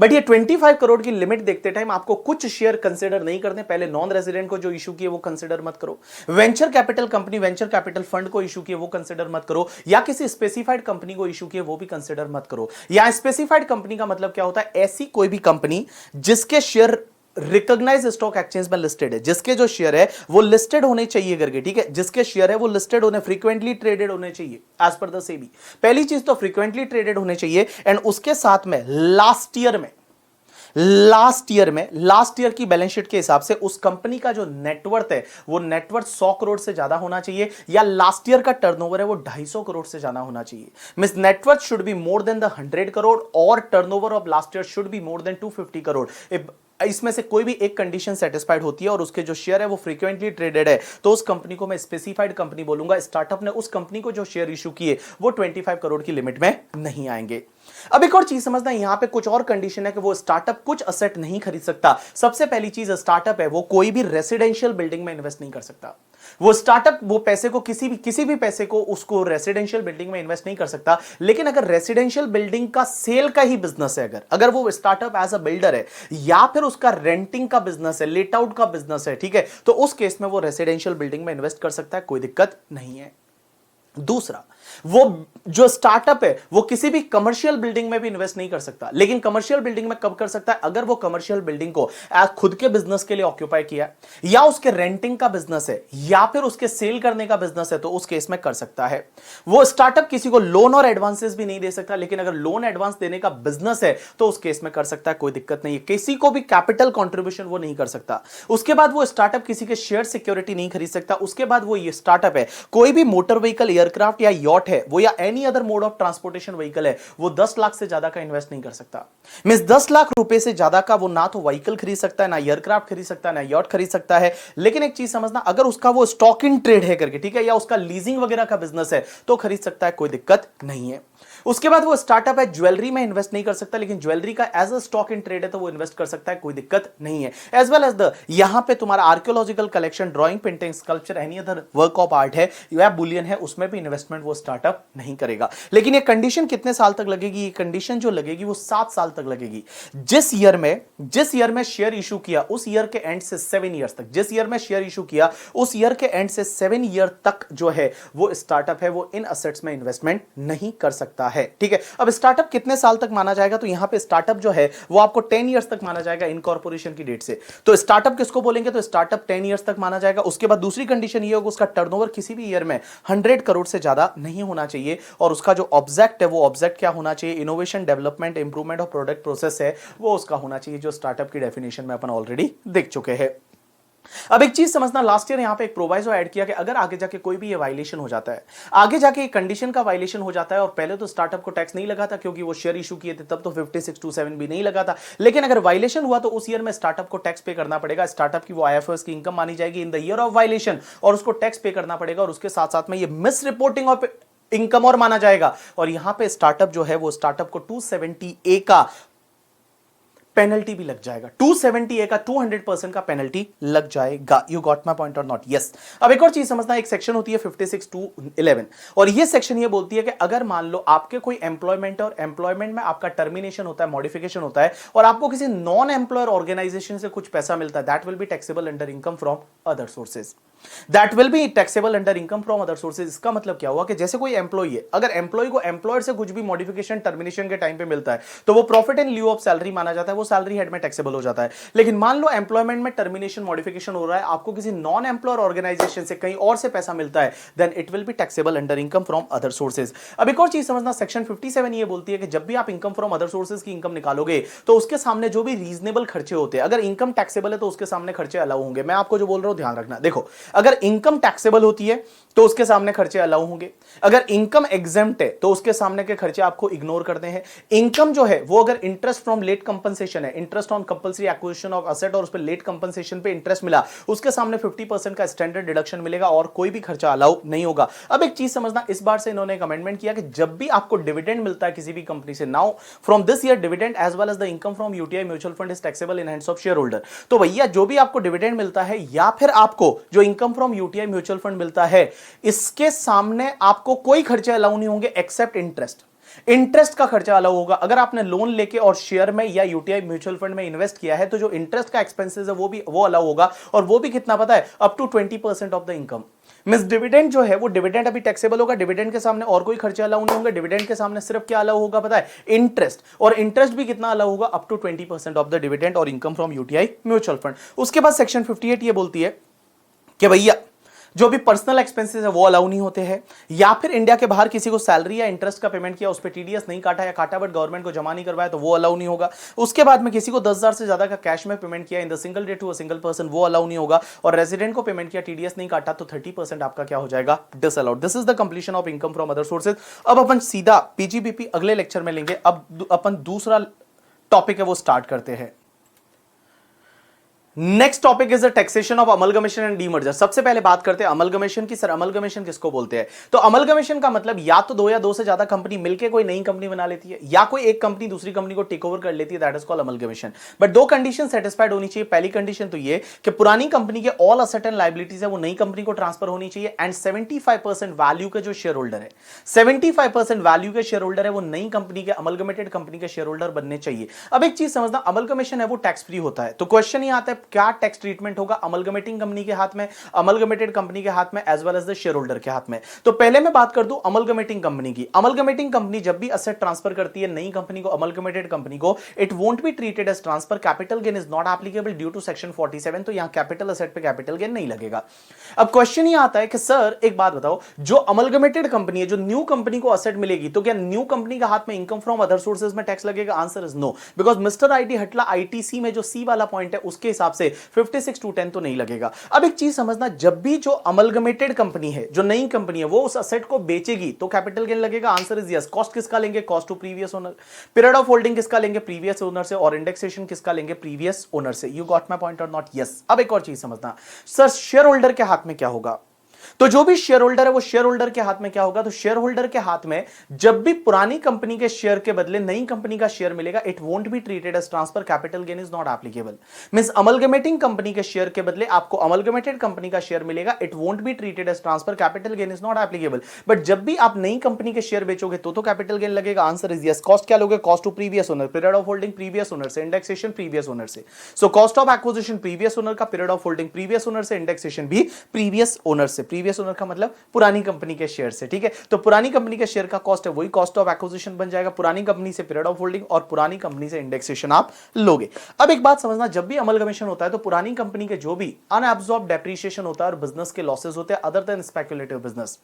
बट ये 25 करोड़ की लिमिट देखते टाइम आपको कुछ शेयर कंसीडर नहीं करने। पहले नॉन रेजिडेंट को जो इशू किए वो कंसीडर मत करो, venture capital company venture capital fund को इशू किए वो कंसीडर मत करो, या किसी स्पेसिफाइड कंपनी को इशू किए वो भी कंसीडर मत करो। या स्पेसिफाइड कंपनी का मतलब क्या होता है, ऐसी कोई भी कंपनी जिसके शेयर रिकॉग्नाइज स्टॉक एक्सचेंज में लिस्टेड है, जिसके जो शेयर है वो लिस्टेड होने चाहिए करके, ठीक है, जिसके शेयर है वो लिस्टेड होने, फ्रीक्वेंटली ट्रेडेड होने चाहिए एज पर द सेबी। पहली चीज तो फ्रीक्वेंटली ट्रेडेड होने चाहिए एंड उसके साथ में लास्ट ईयर की बैलेंस शीट के हिसाब से उस कंपनी का जो नेटवर्थ है वो नेटवर्थ 100 करोड़ से ज्यादा होना चाहिए, या लास्ट ईयर का टर्नओवर है वो 250 करोड़ से ज्यादा होना चाहिए। Means net worth should be more than the 100 crore और turnover of last year should be more than 250 crore. इसमें से कोई भी एक कंडीशन सेटिस्फाइड होती है और उसके जो शेयर है वो फ्रीक्वेंटली ट्रेडेड है, तो उस कंपनी को मैं स्पेसिफाइड कंपनी बोलूंगा। स्टार्टअप ने उस कंपनी को जो शेयर इशू किए वो 25 करोड़ की लिमिट में नहीं आएंगे। अब एक और चीज समझना, यहां पे कुछ और कंडीशन है कि वो स्टार्टअप कुछ असेट नहीं खरीद सकता। सबसे पहली चीज, स्टार्टअप है वो कोई भी रेसिडेंशियल बिल्डिंग में इन्वेस्ट नहीं कर सकता। वो स्टार्टअप वो पैसे को किसी भी पैसे को उसको रेसिडेंशियल बिल्डिंग में इन्वेस्ट नहीं कर सकता। लेकिन अगर रेसिडेंशियल बिल्डिंग का सेल का ही बिजनेस है, अगर वो स्टार्टअप एज अ बिल्डर है या फिर उसका रेंटिंग का बिजनेस है, लेट आउट का बिजनेस है, ठीक है, तो उस केस में वो रेसिडेंशियल बिल्डिंग में इन्वेस्ट कर सकता है, कोई दिक्कत नहीं है। दूसरा, वो जो स्टार्टअप है वो किसी भी कमर्शियल बिल्डिंग में भी इन्वेस्ट नहीं कर सकता। लेकिन कमर्शियल बिल्डिंग में कब कर सकता है, अगर वो कमर्शियल बिल्डिंग को खुद के बिजनेस के लिए ऑक्यूपाई किया, या उसके रेंटिंग का बिजनेस है, या फिर उसके सेल करने का बिजनेस है, तो उस केस में कर सकता है। वो स्टार्टअप किसी को लोन और एडवांसेस भी नहीं दे सकता, लेकिन अगर लोन एडवांस देने का बिजनेस है तो उस केस में कर सकता है, कोई दिक्कत नहीं है। किसी को भी कैपिटल कॉन्ट्रीब्यूशन वो नहीं कर सकता। उसके बाद वो स्टार्टअप किसी के शेयर सिक्योरिटी नहीं खरीद सकता। उसके बाद वो ये स्टार्टअप है कोई भी मोटर व्हीकल, एयरक्राफ्ट या यॉट है वो या any other mode of transportation vehicle है वो 10 लाख से ज्यादा का इन्वेस्ट नहीं कर सकता। मींस 10 लाख रुपए से ज्यादा का वो ना तो व्हीकल खरीद सकता है, ना एयरक्राफ्ट खरीद सकता है, ना यॉट खरीद सकता है। लेकिन एक चीज समझना, अगर उसका वो स्टॉक इन ट्रेड है करके, ठीक है, या उसका लीजिंग वगैरह का बिजनेस है तो खरीद सकता है, कोई दिक्कत नहीं है। उसके बाद वो स्टार्टअप है, ज्वेलरी में इन्वेस्ट नहीं कर सकता, लेकिन ज्वेलरी का as a stock in trade है तो वो इन्वेस्ट कर सकता है, कोई दिक्कत नहीं है। एज वेल एज द यहां पे तुम्हारा archaeological collection, drawing, painting, sculpture, any other work of art है या बुलियन है, उसमें भी इन्वेस्टमेंट वो स्टार्टअप नहीं करेगा। लेकिन ये कंडीशन कितने साल तक लगेगी? ये कंडीशन जो लगेगी वो 7 साल तक लगेगी। जिस ईयर में शेयर इशू किया उस ईयर के एंड से 7 ईयर्स तक, जिस ईयर में शेयर इशू किया उस ईयर के एंड से 7 ईयर तक जो है वो स्टार्टअप है वो इन असेट्स में इन्वेस्टमेंट नहीं कर सकता है। ठीक है, अब स्टार्टअप कितने साल तक माना जाएगा? तो यहां पे स्टार्टअप जो है वो आपको 10 ईयर्स तक माना जाएगा इनकॉर्पोरेशन की डेट से। तो स्टार्टअप किसको बोलेंगे? तो स्टार्टअप 10 ईयर्स तक माना जाएगा। उसके बाद दूसरी कंडीशन ये होगा उसका टर्नओवर किसी भी ईयर में 100 करोड़ से ज्यादा नहीं होना चाहिए, और उसका जो ऑब्जेक्ट है वो ऑब्जेक्ट क्या होना चाहिए? Innovation, development, improvement of product process है वो उसका होना चाहिए, जो स्टार्टअप की डेफिनेशन में अपन ऑलरेडी देख चुके हैं। अब एक चीज समझना, लास्ट ईयर यहां पे एक प्रोवाइजो ऐड किया कि अगर आगे जाके कोई भी ये वायलेशन हो जाता है, आगे जाके एक कंडीशन का वायलेशन हो जाता है, और पहले तो स्टार्टअप को टैक्स नहीं लगा था क्योंकि वो शेयर इशू किए थे, तब तो 5627 भी नहीं लगा था, लेकिन अगर वायलेशन हुआ तो उस ईयर में स्टार्टअप को टैक्स पे करना पड़ेगा। स्टार्टअप की वो आईएफएस की इनकम मानी जाएगी in the year of violation, और उसको टैक्स पे करना पड़ेगा, और उसके साथ साथ में ये मिस रिपोर्टिंग ऑफ इनकम और माना जाएगा। और यहां पे स्टार्टअप जो है वो स्टार्टअप को 270A का पेनल्टी भी लग जाएगा। 270A का 200% का पेनल्टी लग जाएगा। You got my point or not? Yes. अब एक और चीज समझना, एक सेक्शन होती है 56(2)(11), और ये सेक्शन ये बोलती है कि अगर मान लो आपके कोई एम्प्लॉयमेंट है और एम्प्लॉयमेंट में आपका टर्मिनेशन होता है, मॉडिफिकेशन होता है, और आपको किसी नॉन एम्प्लॉयर ऑर्गेनाइजेशन से कुछ पैसा मिलता है, that will be taxable under income from other sources. That will be taxable under income from other sources. इसका मतलब क्या हुआ कि जैसे कोई एम्प्लॉई है, अगर एम्प्लॉई को एम्प्लॉयर से कुछ भी मॉडिफिकेशन टर्मिनेशन के टाइम पे मिलता है तो वो profit in lieu of salary माना जाता है, वो सैलरी हेड में टैक्सेबल हो जाता है। लेकिन मान लो एम्प्लॉयमेंट में टर्मिनेशन, मॉडिफिकेशन हो रहा है, आपको किसी नॉन एम्प्लॉयर ऑर्गेनाइजेशन से कहीं और से पैसा मिलता है, then it will be taxable under income from other sources. अब एक और चीज समझना, सेक्शन 57 ये बोलती है कि जब भी आप इनकम फ्रॉम अदर सोर्सेज की इनकम निकालोगे तो उसके सामने जो भी रीजनेबल खर्चे होते हैं, अगर इनकम टैक्सेबल है तो उसके सामने खर्चे अलाउ होंगे। मैं आपको जो बोल रहा हूं ध्यान रखना। देखो, अगर इनकम टैक्सेबल होती है तो उसके सामने खर्चे अलाउ होंगे, अगर इनकम एग्जेम्प्ट है तो उसके सामने के खर्चे आपको इग्नोर करते हैं। इनकम जो है वो अगर इंटरेस्ट फ्रॉम लेट कंपनसेशन है, interest on compulsory acquisition of asset, और उस पर लेट कंपनसेशन पे इंटरेस्ट मिला, उसके सामने 50% का स्टैंडर्ड डिडक्शन मिलेगा और कोई भी खर्चा अलाउ नहीं होगा। अब एक चीज समझना, इस बार से इन्होंने एक अमेंडमेंट किया कि जब भी आपको डिविडेंड मिलता है किसी भी कंपनी से, now from this year dividend as well as the income from UTI mutual fund is taxable in hands of share holder. तो भैया जो भी आपको डिविडेंड मिलता है या फिर आपको जो income from UTI mutual fund मिलता है, इसके सामने आपको कोई खर्चे अलाउ नहीं होंगे एक्सेप्ट इंटरेस्ट। इंटरेस्ट का खर्चा अलाउ होगा। अगर आपने लोन लेके और शेयर में या यूटीआई म्यूचुअल फंड में इन्वेस्ट किया है तो जो इंटरेस्ट का एक्सपेंसेस है वो अलाउ होगा, और वो भी कितना पता है? Up to 20% of the income. Means dividend जो है वो डिविडेंड अभी टैक्सेबल होगा, डिविडेंड के सामने और कोई खर्चे अलाउ नहीं होंगे, डिविडेंड के सामने सिर्फ क्या अलाउ होगा पता है? इंटरेस्ट, और इंटरेस्ट भी कितना अलाउ होगा? Up to 20% of the dividend और income from UTI mutual fund. उसके बाद सेक्शन 58 ये बोलती है कि भैया जो भी पर्सनल एक्सपेंसेस है वो अलाउ नहीं होते हैं, या फिर इंडिया के बाहर किसी को सैलरी या इंटरेस्ट का पेमेंट किया, उस पर टीडीएस नहीं काटा या काटा बट गवर्नमेंट को जमा नहीं करवाया तो वो अलाउ नहीं होगा। उसके बाद में किसी को 10,000 से ज्यादा का कैश में पेमेंट किया in the single day to a single person, वो अलाउ नहीं होगा। और रेजिडेंट को पेमेंट किया, टीडीएस नहीं काटा तो 30% आपका क्या हो जाएगा? Disallowed. This is the completion of income from other sources. अब अपन सीधा पीजीबीपी अगले लेक्चर में लेंगे। अब अपन दूसरा टॉपिक है वो स्टार्ट करते हैं। Next topic is the taxation of amalgamation and demerger. सबसे पहले बात करते हैं अमलगमेशन की। सर अमलगमेशन किसको बोलते हैं? तो अमलगमेशन का मतलब या तो दो या दो से ज्यादा कंपनी मिलकर कोई नई कंपनी बना लेती है, या कोई एक कंपनी दूसरी कंपनी को टेक ओवर कर लेती है, that is called amalgamation. But दो कंडीशन सेटिस्फाइड होनी चाहिए। पहली कंडीशन तो ये कि पुरानी कंपनी के ऑल असेट एंड लायबिलिटीज है वो नई कंपनी को ट्रांसफर होनी चाहिए, एंड 75% वैल्यू के जो शेयर होल्डर है, 75% वैल्यू के शेयर होल्डर है वो नई कंपनी के, अमलगमेटेड कंपनी के शेयर होल्डर बनने चाहिए। अब एक चीज समझना, अमलगमेशन है वो टैक्स फ्री होता है। तो क्वेश्चन ये आता है क्या टैक्स ट्रीटमेंट होगा अमलगमेटिंग कंपनी के हाथ में, अमलगमेटेड कंपनी के हाथ में, as well as the share holder के हाथ में। तो पहले मैं बात कर दूं अमलगमेटिंग कंपनी की। अमलगमेटिंग कंपनी जब भी असेट ट्रांसफर करती है नई कंपनी को, अमलगमेटेड कंपनी को, it won't be treated as transfer, capital gain is not applicable due to section 47। तो यहां कैपिटल असेट पे कैपिटल गेन नहीं लगेगा। अब क्वेश्चन ये आता है कि सर एक बात बताओ, जो अमलगमेटेड कंपनी है, जो न्यू कंपनी को असेट मिलेगी, तो क्या न्यू कंपनी के हाथ में इनकम फ्रॉम अदर सोर्सेज में टैक्स लगेगा? Answer is no, because mister IT हटला आईटीसी में जो सी वाला पॉइंट है उसके हिसाब हिसाब से 56,210 तो नहीं लगेगा। अब एक चीज समझना, जब भी जो अमलगमेटेड कंपनी है, जो नई कंपनी है, वो उस असेट को बेचेगी तो कैपिटल गेन लगेगा। Answer is yes. कॉस्ट किसका लेंगे? Cost to previous owner. Period of holding किसका लेंगे? प्रीवियस ओनर से। और इंडेक्सेशन किसका लेंगे? प्रीवियस ओनर से। You got my point or not? Yes. अब एक और चीज समझना सर, शेयर होल्डर के हाथ में क्या होगा? तो जो भी शेयर होल्डर है वो शेयर होल्डर के हाथ में क्या होगा? तो शेयर होल्डर के हाथ में जब भी पुरानी कंपनी के शेयर के बदले नई कंपनी का शेयर मिलेगा, it won't be treated as transfer, capital gain is not applicable. Means amalgamating company के शेयर के बदले आपको अमलगमेटेड कंपनी का शेयर मिलेगा, it won't be treated as transfer, capital gain is not applicable. But जब भी आप नई कंपनी के शेयर बेचोगे तो कैपिटल गेन लगेगा। Answer is yes. कॉस्ट क्या लोगे? Cost to previous owner. Period of holding previous owner से, इंडेक्सेशन प्रीवियस ओनर से। So cost of acquisition previous owner का, period of holding previous owner से, इंडेक्सेशन भी प्रीवियस ओनर से। प्रीवियस ओनर का मतलब पुरानी कंपनी के शेयर से। ठीक है, तो पुरानी कंपनी के शेयर का कॉस्ट है वही कॉस्ट ऑफ एक्विजिशन बन जाएगा। पुरानी कंपनी से पीरियड ऑफ होल्डिंग और पुरानी कंपनी से इंडेक्सेशन आप लोगे। अब एक बात समझना, जब भी अमलगमेशन होता है तो पुरानी कंपनी के जो भी अनअब्सॉर्ब्ड डेप्रिसिएशन होता है और बिजनेस के लॉसेस होते हैं अदर देन स्पेक्युलेटिव बिजनेस,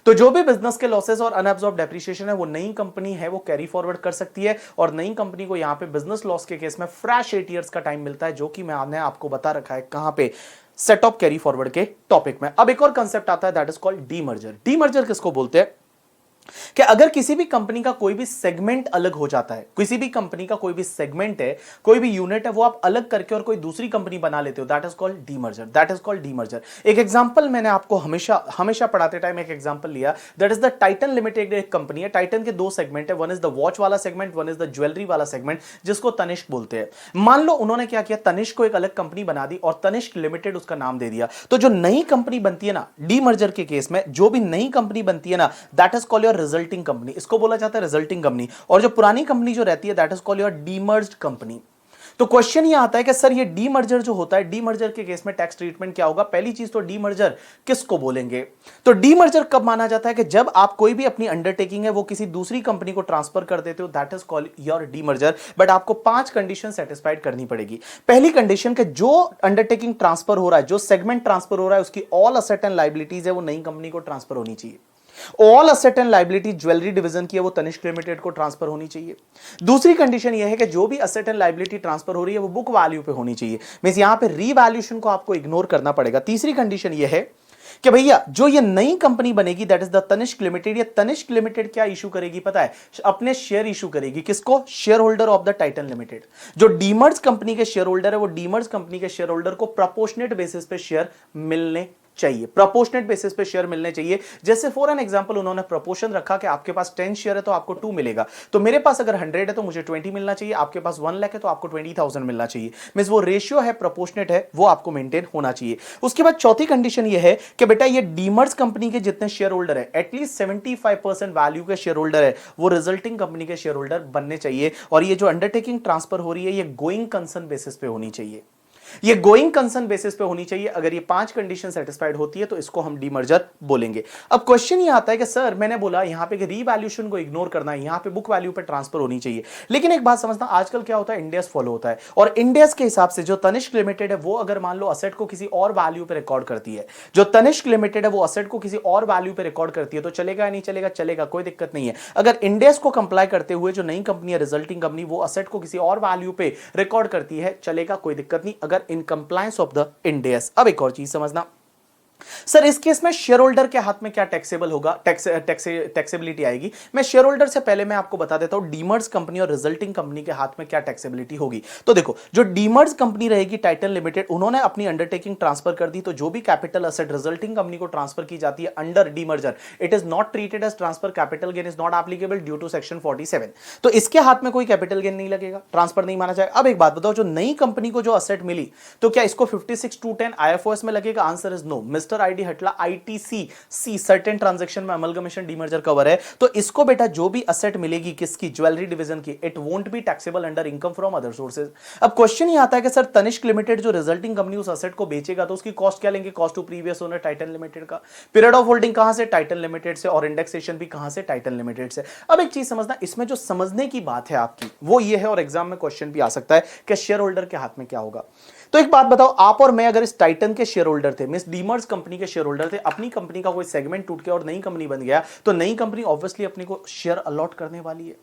तो जो भी बिजनेस के लॉसेस और अनअब्सॉर्ब्ड डेप्रिसिएशन है वो नई कंपनी है वो कैरी फॉरवर्ड कर सकती है। और नई कंपनी को यहां पे बिजनेस लॉस के केस में फ्रेश 8 इयर्स का टाइम मिलता है, जो कि मैंने आपको बता रखा है कहां पे, सेट ऑफ कैरी फॉरवर्ड के टॉपिक में। अब एक और कंसेप्ट आता है, that is called demerger. Demerger किसको बोलते हैं? कि अगर किसी भी कंपनी का कोई भी सेगमेंट अलग हो जाता है, किसी भी कंपनी का कोई भी सेगमेंट है, कोई भी यूनिट है, वो आप अलग करके और कोई दूसरी कंपनी बना लेते हो, that is called demerger. That is called demerger. एक एग्जांपल मैंने आपको हमेशा पढ़ाते टाइम एक एग्जांपल लिया, that is the Titan limited. एक कंपनी है, टाइटन के 2 सेगमेंट है, वन इज द वॉच वाला segment, one is the jewellery वाला सेगमेंट, जिसको तनिष्क बोलते हैं। मान लो उन्होंने क्या किया, तनिष्क को एक अलग कंपनी बना दी और तनिष्क लिमिटेड उसका नाम दे दिया। तो जो नई कंपनी बनती है ना, डीमर्जर के केस में जो भी नई कंपनी बनती है ना, that is called your resulting company. इसको बोला जाता है रिजल्टिंग कंपनी। और जो पुरानी कंपनी जो रहती है, that is called your demerged company. तो क्वेश्चन ये आता है कि सर ये डीमर्जर जो होता है, डीमर्जर के केस में टैक्स ट्रीटमेंट क्या होगा? पहली चीज तो डीमर्जर किसको बोलेंगे? तो डीमर्जर कब माना जाता है? कि जब आप कोई भी अपनी अंडरटेकिंग है वो किसी दूसरी कंपनी को ट्रांसफर कर देते हो, that is called your demerger. But आपको 5 कंडीशन सेटिस्फाइड करनी पड़ेगी। पहली कंडीशन कि जो अंडरटेकिंग ट्रांसफर हो रहा है, जो सेगमेंट ट्रांसफर हो रहा है, उसकी ऑल असेट एंड लायबिलिटीज है वो नई कंपनी को ट्रांसफर होनी चाहिए। All asset and liability jewellery division की है वो तनिष्क लिमिटेड को ट्रांसफर होनी चाहिए। दूसरी कंडीशन यह है कि जो भी असेट एंड लायबिलिटी ट्रांसफर हो रही है वो बुक वैल्यू पे होनी चाहिए, मींस यहां पे रीवैल्यूएशन को आपको इग्नोर करना पड़ेगा। तीसरी कंडीशन यह है कि भैया जो ये नई कंपनी बनेगी, that is the Tanishq limited, ये तनिष्क लिमिटेड क्या इशू करेगी पता है? अपने शेयर इशू करेगी। किसको? Share holder of the Titan limited. जो डीमर्ज कंपनी के शेयर होल्डर है वो डीमर्ज कंपनी के शेयर होल्डर को प्रोपोर्शनेट बेसिस पे शेयर मिलने चाहिए, प्रोपोर्शनेट बेसिस पे शेयर मिलने चाहिए। जैसे फॉर एन एग्जांपल उन्होंने प्रोपोर्शन रखा कि आपके पास 10 शेयर है तो आपको 2 मिलेगा, तो मेरे पास अगर 100 है तो मुझे 20 मिलना चाहिए, आपके पास 1 लाख है तो आपको 20,000 मिलना चाहिए। मींस वो रेशियो है, प्रोपोर्शनेट है, वो आपको मेंटेन होना चाहिए। उसके बाद चौथी कंडीशन ये है कि बेटा ये डीमर्ज कंपनी के जितने शेयर होल्डर है, एटलीस्ट 75% वैल्यू के शेयर होल्डर है, वो रिजल्टिंग कंपनी के शेयर होल्डर बनने चाहिए। और ये जो अंडरटेकिंग ट्रांसफर हो रही है ये गोइंग कंसर्न बेसिस पे होनी चाहिए, ये गोइंग कंसर्न बेसिस पे होनी चाहिए। अगर ये 5 कंडीशन सेटिस्फाइड होती है तो इसको हम डीमर्जर बोलेंगे। अब क्वेश्चन ये आता है कि सर मैंने बोला यहां पे कि रीवैल्यूएशन को इग्नोर करना है, यहां पे बुक वैल्यू पे ट्रांसफर होनी चाहिए। लेकिन एक बात समझना, आजकल क्या होता है, इंडेस फॉलो होता है और इंडेस के हिसाब से जो तनिष्क लिमिटेड है वो अगर मान लो असेट को किसी और वैल्यू पे रिकॉर्ड करती है, जो तनिष्क लिमिटेड है वो असेट को किसी और वैल्यू पे रिकॉर्ड करती है, तो चलेगा या नहीं चलेगा? चलेगा, कोई दिक्कत नहीं है। अगर इंडेस को कंप्लाई करते हुए जो नई कंपनी है रिजल्टिंग कंपनी वो असेट को किसी और वैल्यू पे रिकॉर्ड करती है, चलेगा, कोई दिक्कत नहीं, अगर इन कंप्लायंस ऑफ द इंडेस। अब एक और चीज समझना सर, इस केस में शेयर होल्डर के हाथ में क्या टैक्सेबल होगा, टैक्सेबिलिटी आएगी। मैं शेयर होल्डर से पहले मैं आपको बता देता हूं डीमर्ज कंपनी और रिजल्टिंग कंपनी के हाथ में क्या टैक्सेबिलिटी होगी। तो देखो, जो डीमर्ज कंपनी रहेगी टाइटन लिमिटेड, उन्होंने अपनी अंडरटेकिंग ट्रांसफर कर दी, तो जो भी कैपिटल असेट रिजल्टिंग कंपनी को ट्रांसफर की जाती है under demerger, it is not treated as transfer, capital gain is not applicable due to section 47। तो इसके हाथ में कोई कैपिटल गेन नहीं लगेगा, ट्रांसफर नहीं माना जाएगा। अब एक बात बताओ, जो नई कंपनी को जो असेट मिली तो क्या इसको 56(2)(10) आईएफओएस में लगेगा? Answer is no. Mister ID हटला आईटीसी सी सर्टेन ट्रांजैक्शन में अमलगमेशन डीमर्जर कवर है, तो इसको बेटा जो भी असेट मिलेगी किसकी, ज्वेलरी डिवीजन की, it won't be taxable under income from other sources. अब क्वेश्चन ये आता है कि सर तनिष्क लिमिटेड जो रिजल्टिंग कंपनी उस असेट को बेचेगा तो उसकी कॉस्ट क्या लेंगे? Cost to previous owner Titan limited का। पीरियड ऑफ होल्डिंग कहां से? टाइटन लिमिटेड से। और इंडेक्सेशन भी कहां से? टाइटन लिमिटेड से। अब एक चीज समझना, इसमें जो समझने की बात है आपकी वो ये है, और एग्जाम में क्वेश्चन भी आ सकता है कि शेयर होल्डर के हाथ में क्या होगा। तो एक बात बताओ, आप और मैं अगर इस टाइटन के शेयर होल्डर थे, मिस डीमर्ज कंपनी के शेयर होल्डर थे, अपनी कंपनी का कोई सेगमेंट टूट गया और नई कंपनी बन गया, तो नई कंपनी ऑब्वियसली अपने को शेयर अलॉट करने वाली है।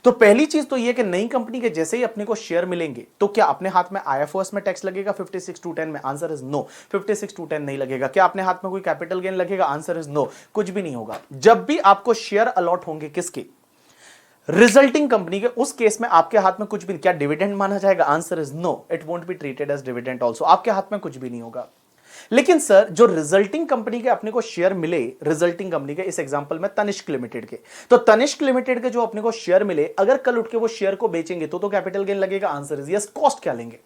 तो पहली चीज तो यह कि नई कंपनी के जैसे ही अपने को शेयर मिलेंगे तो क्या अपने हाथ में आईएफओएस में टैक्स लगेगा 56(2)(10) में? आंसर इज नो, 56(2)(10) नहीं लगेगा। क्या अपने हाथ में कोई कैपिटल गेन लगेगा? आंसर इज नो, कुछ भी नहीं होगा। जब भी आपको शेयर अलॉट होंगे किसके, रिजल्टिंग कंपनी के, उस केस में आपके हाथ में कुछ भी, क्या डिविडेंड माना जाएगा? Answer is no, it won't be treated as dividend also, आपके हाथ में कुछ भी नहीं होगा। लेकिन सर जो रिजल्टिंग कंपनी के अपने को शेयर मिले, रिजल्टिंग कंपनी के, इस एग्जांपल में तनिष्क लिमिटेड के, तो तनिष्क लिमिटेड के जो अपने को शेयर मिले, अगर कल उठ के वो शेयर को बेचेंगे तो कैपिटल गेन लगेगा? Answer is yes. कॉस्ट क्या लेंगे?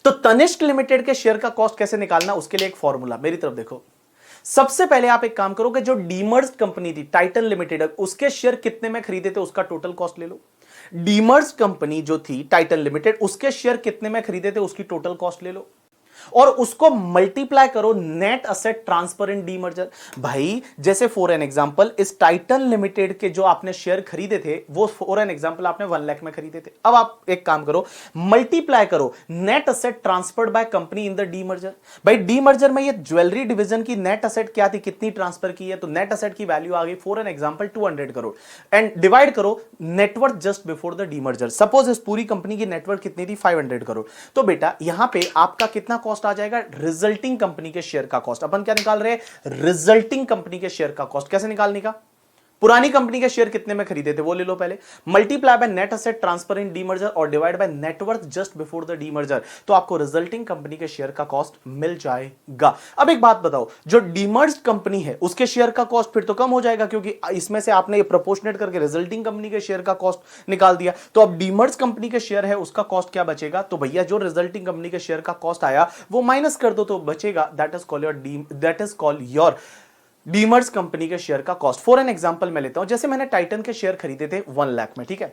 तो तनिष्क लिमिटेड के शेयर का कॉस्ट कैसे निकालना, उसके लिए एक फॉर्मूला, मेरी तरफ देखो। सबसे पहले आप एक काम करो कि जो डीमर्ज्ड कंपनी थी टाइटन लिमिटेड, उसके शेयर कितने में खरीदे थे उसका टोटल कॉस्ट ले लो। डीमर्ज्ड कंपनी जो थी टाइटन लिमिटेड, उसके शेयर कितने में खरीदे थे उसकी टोटल कॉस्ट ले लो और उसको मल्टीप्लाई करो net asset transfer in demerger. भाई जैसे फॉर एन एग्जांपल इस टाइटन लिमिटेड के जो आपने शेयर खरीदे थे वो फॉर एन एग्जांपल आपने 1 लाख में खरीदे थे। अब आप एक काम करो, मल्टीप्लाई करो net asset transferred by company in the demerger. भाई डीमर्जर में ये ज्वेलरी डिवीजन की नेट असेट क्या थी, कितनी ट्रांसफर की है, तो नेट असेट की वैल्यू आ गई for an example 200 crore and divide करो net worth just before the demerger. Suppose इस पूरी कंपनी की नेटवर्थ कितनी थी, 500 करोड़। तो बेटा यहां पे आपका कितना कॉस्ट आ जाएगा, रिजल्टिंग कंपनी के शेयर का कॉस्ट। अपन क्या निकाल रहे हैं, रिजल्टिंग कंपनी के शेयर का कॉस्ट। कैसे निकालने का, पुरानी कंपनी के शेयर कितने में खरीदे थे वो ले लो पहले, multiply by net asset transfer in demerger और divide by net worth just before the demerger, तो आपको रिजल्टिंग कंपनी के शेयर का कॉस्ट मिल जाएगा। अब एक बात बताओ, जो डीमर्ज्ड कंपनी है उसके शेयर का कॉस्ट फिर तो कम हो जाएगा क्योंकि इसमें से आपने ये प्रोपोर्शनेट करके रिजल्टिंग कंपनी के शेयर का कॉस्ट निकाल दिया। तो अब डीमर्ज्ड कंपनी के शेयर है उसका कॉस्ट क्या बचेगा, तो भैया जो रिजल्टिंग कंपनी के शेयर का कॉस्ट आया वो माइनस कर दो तो बचेगा, that is called your demerge company के शेयर का कॉस्ट। फॉर एन एग्जांपल मैं लेता हूं, जैसे मैंने टाइटन के शेयर खरीदे थे 1 लाख में, ठीक है।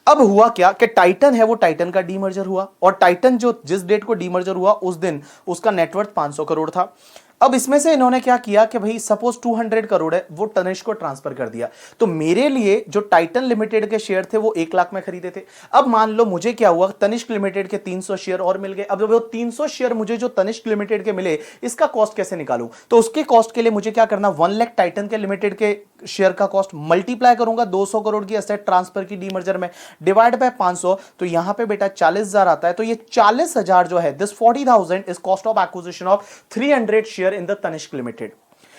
अब हुआ क्या कि टाइटन है वो टाइटन का डीमर्जर हुआ और टाइटन जो जिस डेट को डीमर्जर हुआ उस दिन उसका नेटवर्थ 500 करोड़ था। अब इसमें से इन्होंने क्या किया कि भाई सपोज 200 करोड़ है वो तनिष्क को ट्रांसफर कर दिया, तो मेरे लिए जो टाइटन लिमिटेड के शेयर थे वो 1 लाख में खरीदे थे। अब मान लो मुझे क्या हुआ, तनिष्क लिमिटेड के 300 शेयर और मिल गए। अब वो 300 शेयर मुझे जो तनिष्क लिमिटेड के मिले इसका कॉस्ट कैसे निकालूं, तो उसके कॉस्ट के लिए मुझे क्या करना, 1 लाख टाइटन के लिमिटेड के शेयर का कॉस्ट मल्टीप्लाई करूंगा 200 करोड़ की एसेट ट्रांसफर की डीमर्जर में, डिवाइड बाय 500, तो यहां पे बेटा 40,000 आता है। तो ये 40,000 जो है, this 40,000 is cost of acquisition of 300 share in the Tanishq limited.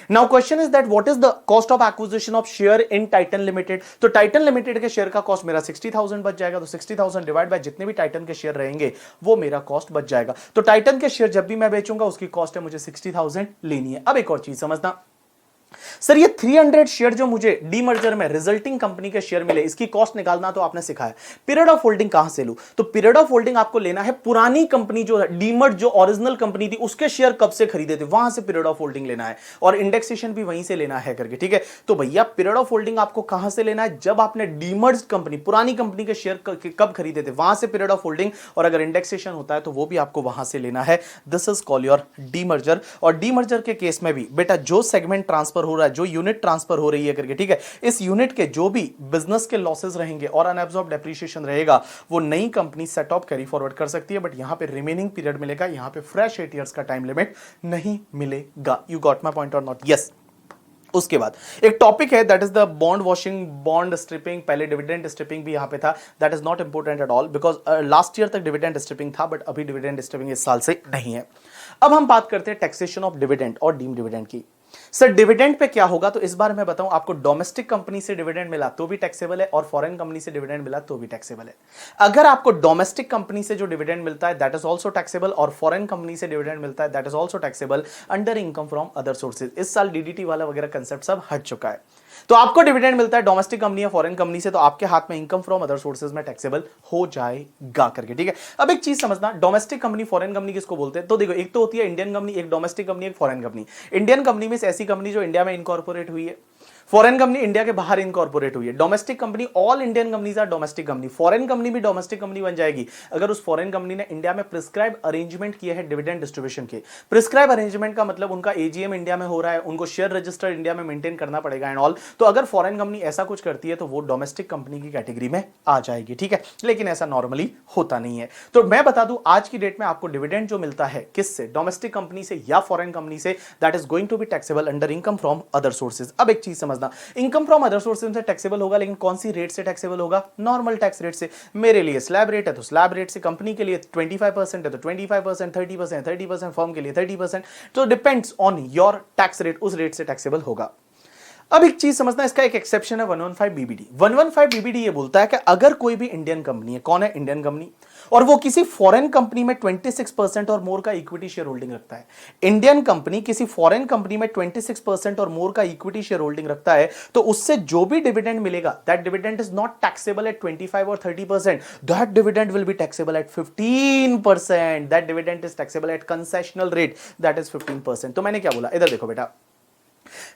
Now question is that what is the cost of acquisition of share in Titan Limited? तो Titan Limited के शेयर का कॉस्ट मेरा 60,000 बच जाएगा, तो 60,000 डिवाइड बाय जितने भी टाइटन के शेयर रहेंगे वो मेरा कॉस्ट बच जाएगा। तो टाइटन के शेयर जब भी मैं बेचूंगा उसकी कॉस्ट है मुझे 60,000 लेनी है। अब एक और चीज समझना, सर ये 300 शेयर जो मुझे डीमर्जर में रिजल्टिंग कंपनी के शेयर मिले इसकी कॉस्ट निकालना तो आपने सिखाया। पीरियड ऑफ होल्डिंग कहां से लूं, तो पीरियड ऑफ होल्डिंग आपको लेना है पुरानी कंपनी जो है डीमर्ज जो ओरिजिनल कंपनी थी उसके शेयर कब से खरीदे थे वहां से पीरियड ऑफ होल्डिंग लेना है और इंडेक्सेशन भी वहीं से लेना है करके, ठीक है। तो भैया पीरियड ऑफ होल्डिंग आपको कहां से लेना है, जब आपने डीमर्ज कंपनी पुरानी कंपनी के शेयर कब खरीदे थे वहां से पीरियड ऑफ होल्डिंग, और अगर इंडेक्सेशन होता है तो वो भी आपको वहां से लेना है। This is called your demerger. और डीमर्जर के केस में भी बेटा जो सेगमेंट ट्रांसफर हो रहा है, जो यूनिट ट्रांसफर हो रही है करके, ठीक है, इस यूनिट के जो भी बिजनेस के लॉसेस रहेंगे और अनअब्सॉर्ब्ड डेप्रिसिएशन रहेगा वो नई company set of carry forward कर सकती है, बट यहां पे रिमेनिंग पीरियड मिलेगा, यहां पे फ्रेश 8 इयर्स का टाइम लिमिट नहीं मिलेगा। You got my point or not? Yes. उसके बाद एक टॉपिक है that is the bond washing, bond stripping, पहले डिविडेंड स्ट्रिपिंग भी यहां पे था, that is not important at all because last year तक डिविडेंड स्ट्रिपिंग था बट अभी डिविडेंड स्ट्रिपिंग इस साल से नहीं है। अब हम बात करते हैं टैक्सेशन ऑफ डिविडेंड और डीम डिविडेंड की। सर डिविडेंड पे क्या होगा, तो इस बार मैं बताऊं आपको, डोमेस्टिक कंपनी से डिविडेंड मिला तो भी टैक्सेबल है और फॉरेन कंपनी से डिविडेंड मिला तो भी टैक्सेबल है। अगर आपको डोमेस्टिक कंपनी से जो डिविडेंड मिलता है दैट इज आल्सो टैक्सेबल और फॉरेन कंपनी से डिविडेंड मिलता है that is also taxable under income from other sources. इस साल डीडीटी वाला वगैरह कंसेप्ट सब हट चुका है। तो आपको डिविडेंड मिलता है डोमेस्टिक कंपनी या फॉरेन कंपनी से, तो आपके हाथ में इनकम फ्रॉम अदर सोर्सेज में टैक्सेबल हो जाएगा करके, ठीक है। अब एक चीज समझना, डोमेस्टिक कंपनी फॉरेन कंपनी किसको बोलते हैं, तो देखो एक तो होती है इंडियन कंपनी, एक डोमेस्टिक कंपनी, एक फॉरेन कंपनी। इंडियन कंपनी में ऐसी कंपनी जो इंडिया में इनकॉर्पोरेट हुई है, फॉरेन कंपनी इंडिया के बाहर इनकॉर्पोरेट हुई है। Domestic company, all Indian companies are domestic company. Foreign company भी डोमेस्टिक कंपनी बन जाएगी अगर उस फॉरेन कंपनी ने इंडिया में प्रिस्क्राइब अरेंजमेंट किए हैं डिविडेंड डिस्ट्रीब्यूशन के। प्रिस्क्राइब अरेंजमेंट का मतलब उनका एजीएम इंडिया में हो रहा है, उनको शेयर रजिस्टर इंडिया में मेंटेन करना पड़ेगा एंड ऑल। तो अगर फॉरेन कंपनी ऐसा कुछ करती है तो वो डोमेस्टिक कंपनी की कैटेगरी में आ जाएगी, ठीक है, लेकिन ऐसा नॉर्मली होता नहीं है। तो मैं बता दूं आज की डेट में आपको डिविडेंड जो मिलता है किससे, डोमेस्टिक कंपनी से या फॉरेन कंपनी से, that is going to be taxable under income from other sources. अब एक चीज समझ समझना, इनकम फ्रॉम अदर सोर्सेज से टैक्सेबल होगा, लेकिन कौन सी रेट से टैक्सेबल होगा? नॉर्मल टैक्स रेट से। मेरे लिए स्लैब रेट है तो स्लैब रेट से, कंपनी के लिए 25% है तो 25%, 30%, 30%, फर्म के लिए 30%, तो depends on your tax rate, उस रेट से टैक्सेबल होगा। अब एक चीज समझना, इसका एक एक्सेप्शन है 115 बीबीडी। 115 बीबीडी ये बोलता है कि अगर कोई भी इंडियन कंपनी है, कौन है? इंडियन कंपनी, और वो किसी फॉरेन कंपनी में 26% और मोर का इक्विटी शेयर होल्डिंग रखता है, इंडियन कंपनी किसी फॉरेन कंपनी में 26% और मोर का इक्विटी शेयर होल्डिंग रखता है, तो उससे जो भी डिविडेंड मिलेगा, that dividend is not taxable at 25 और 30%, that dividend will be taxable at 15%, that dividend is taxable at concessional rate, that is 15%। तो मैंने क्या बोला, इधर देखो बेटा,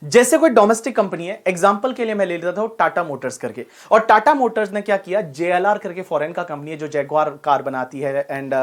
जैसे कोई डोमेस्टिक कंपनी है, एग्जांपल के लिए मैं ले लेता हूं टाटा मोटर्स करके, और टाटा मोटर्स ने क्या किया, जेएलआर करके फॉरेन का कंपनी है जो जैगवार कार बनाती है, एंड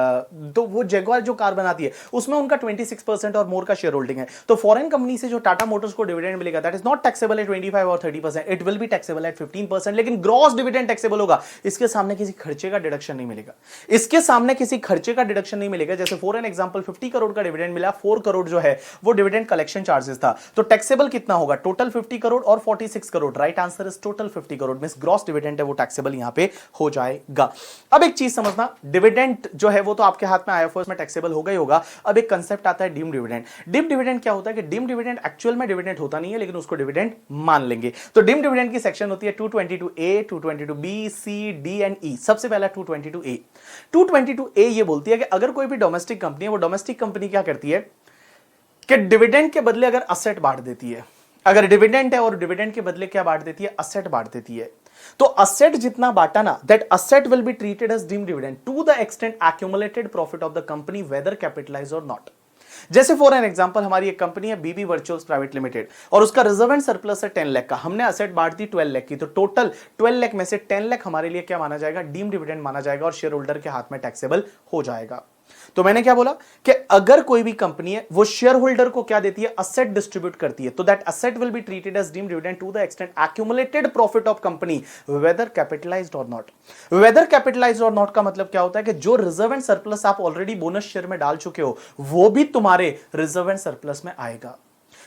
तो वो जैगवार जो कार बनाती है उसमें उनका 26% और मोर का शेयर होल्डिंग है, तो फॉरेन कंपनी से जो टाटा मोटर्स को डिविडेंड मिलेगा, that is not taxable at 25 और 30%, it will be taxable at 15%, लेकिन ग्रॉस डिविडेंड टैक्सेबल होगा, इसके सामने किसी खर्चे का डिडक्शन नहीं मिलेगा, इसके सामने किसी खर्चे का डिडक्शन नहीं मिलेगा। जैसे फॉर एन एग्जांपल 50 करोड़ का डिविडेंड मिला, 4 करोड़ जो है वो डिविडेंड कलेक्शन चार्जेस था, तो टैक्सेबल कितना होगा? टोटल 50 करोड़ और 46 crore, right answer is total 50 crore, means gross dividend है वो टैक्सेबल यहां पे हो जाएगा। अब एक चीज समझना, डिविडेंड जो है वो तो आपके हाथ में आईएफओएस में टैक्सेबल होगा ही होगा। अब एक कंसेप्ट आता है डीम्ड डिविडेंड। डीम्ड डिविडेंड क्या होता है कि डीम्ड डिविडेंड एक्चुअल में डिविडेंड होता नहीं है, लेकिन उसको डिविडेंड मान लेंगे। तो डीम्ड डिविडेंड की सेक्शन होती है 222A, 222B, C, D and E। सबसे पहला 222A। 222A ये बोलती है कि अगर कोई भी डोमेस्टिक कंपनी है, वो डोमेस्टिक कंपनी क्या करती है कि डिविडेंड के बदले अगर असेट बांट देती है, अगर डिविडेंड है और डिविडेंड के बदले क्या बांट देती है? असेट बांट देती है, तो असेट जितना बांटा ना, that asset will be treated as deemed dividend to the extent accumulated profit of the company whether capitalise और नॉट। जैसे फॉर एन एग्जांपल हमारी एक कंपनी है बीबी वर्चुअल्स प्राइवेट लिमिटेड, और उसका रिजर्व एंड सरप्लस है 10 लाख का, हमने असेट बांट दी 12 लाख की, तो टोटल 12 लाख में से 10 लाख हमारे लिए क्या माना जाएगा? डीम्ड डिविडेंड माना जाएगा, और शेयर होल्डर के हाथ में टैक्सेबल हो जाएगा। तो मैंने क्या बोला कि अगर कोई भी कंपनी है वो शेयर होल्डर को क्या देती है? असेट डिस्ट्रीब्यूट करती है, तो that asset will be treated as deemed dividend to the extent accumulated profit of company whether capitalised or not. Whether capitalised or not का मतलब क्या होता है कि जो रिजर्व एंड सरप्लस आप ऑलरेडी बोनस शेयर में डाल चुके हो, वो भी तुम्हारे रिजर्व एंड सरप्लस में आएगा।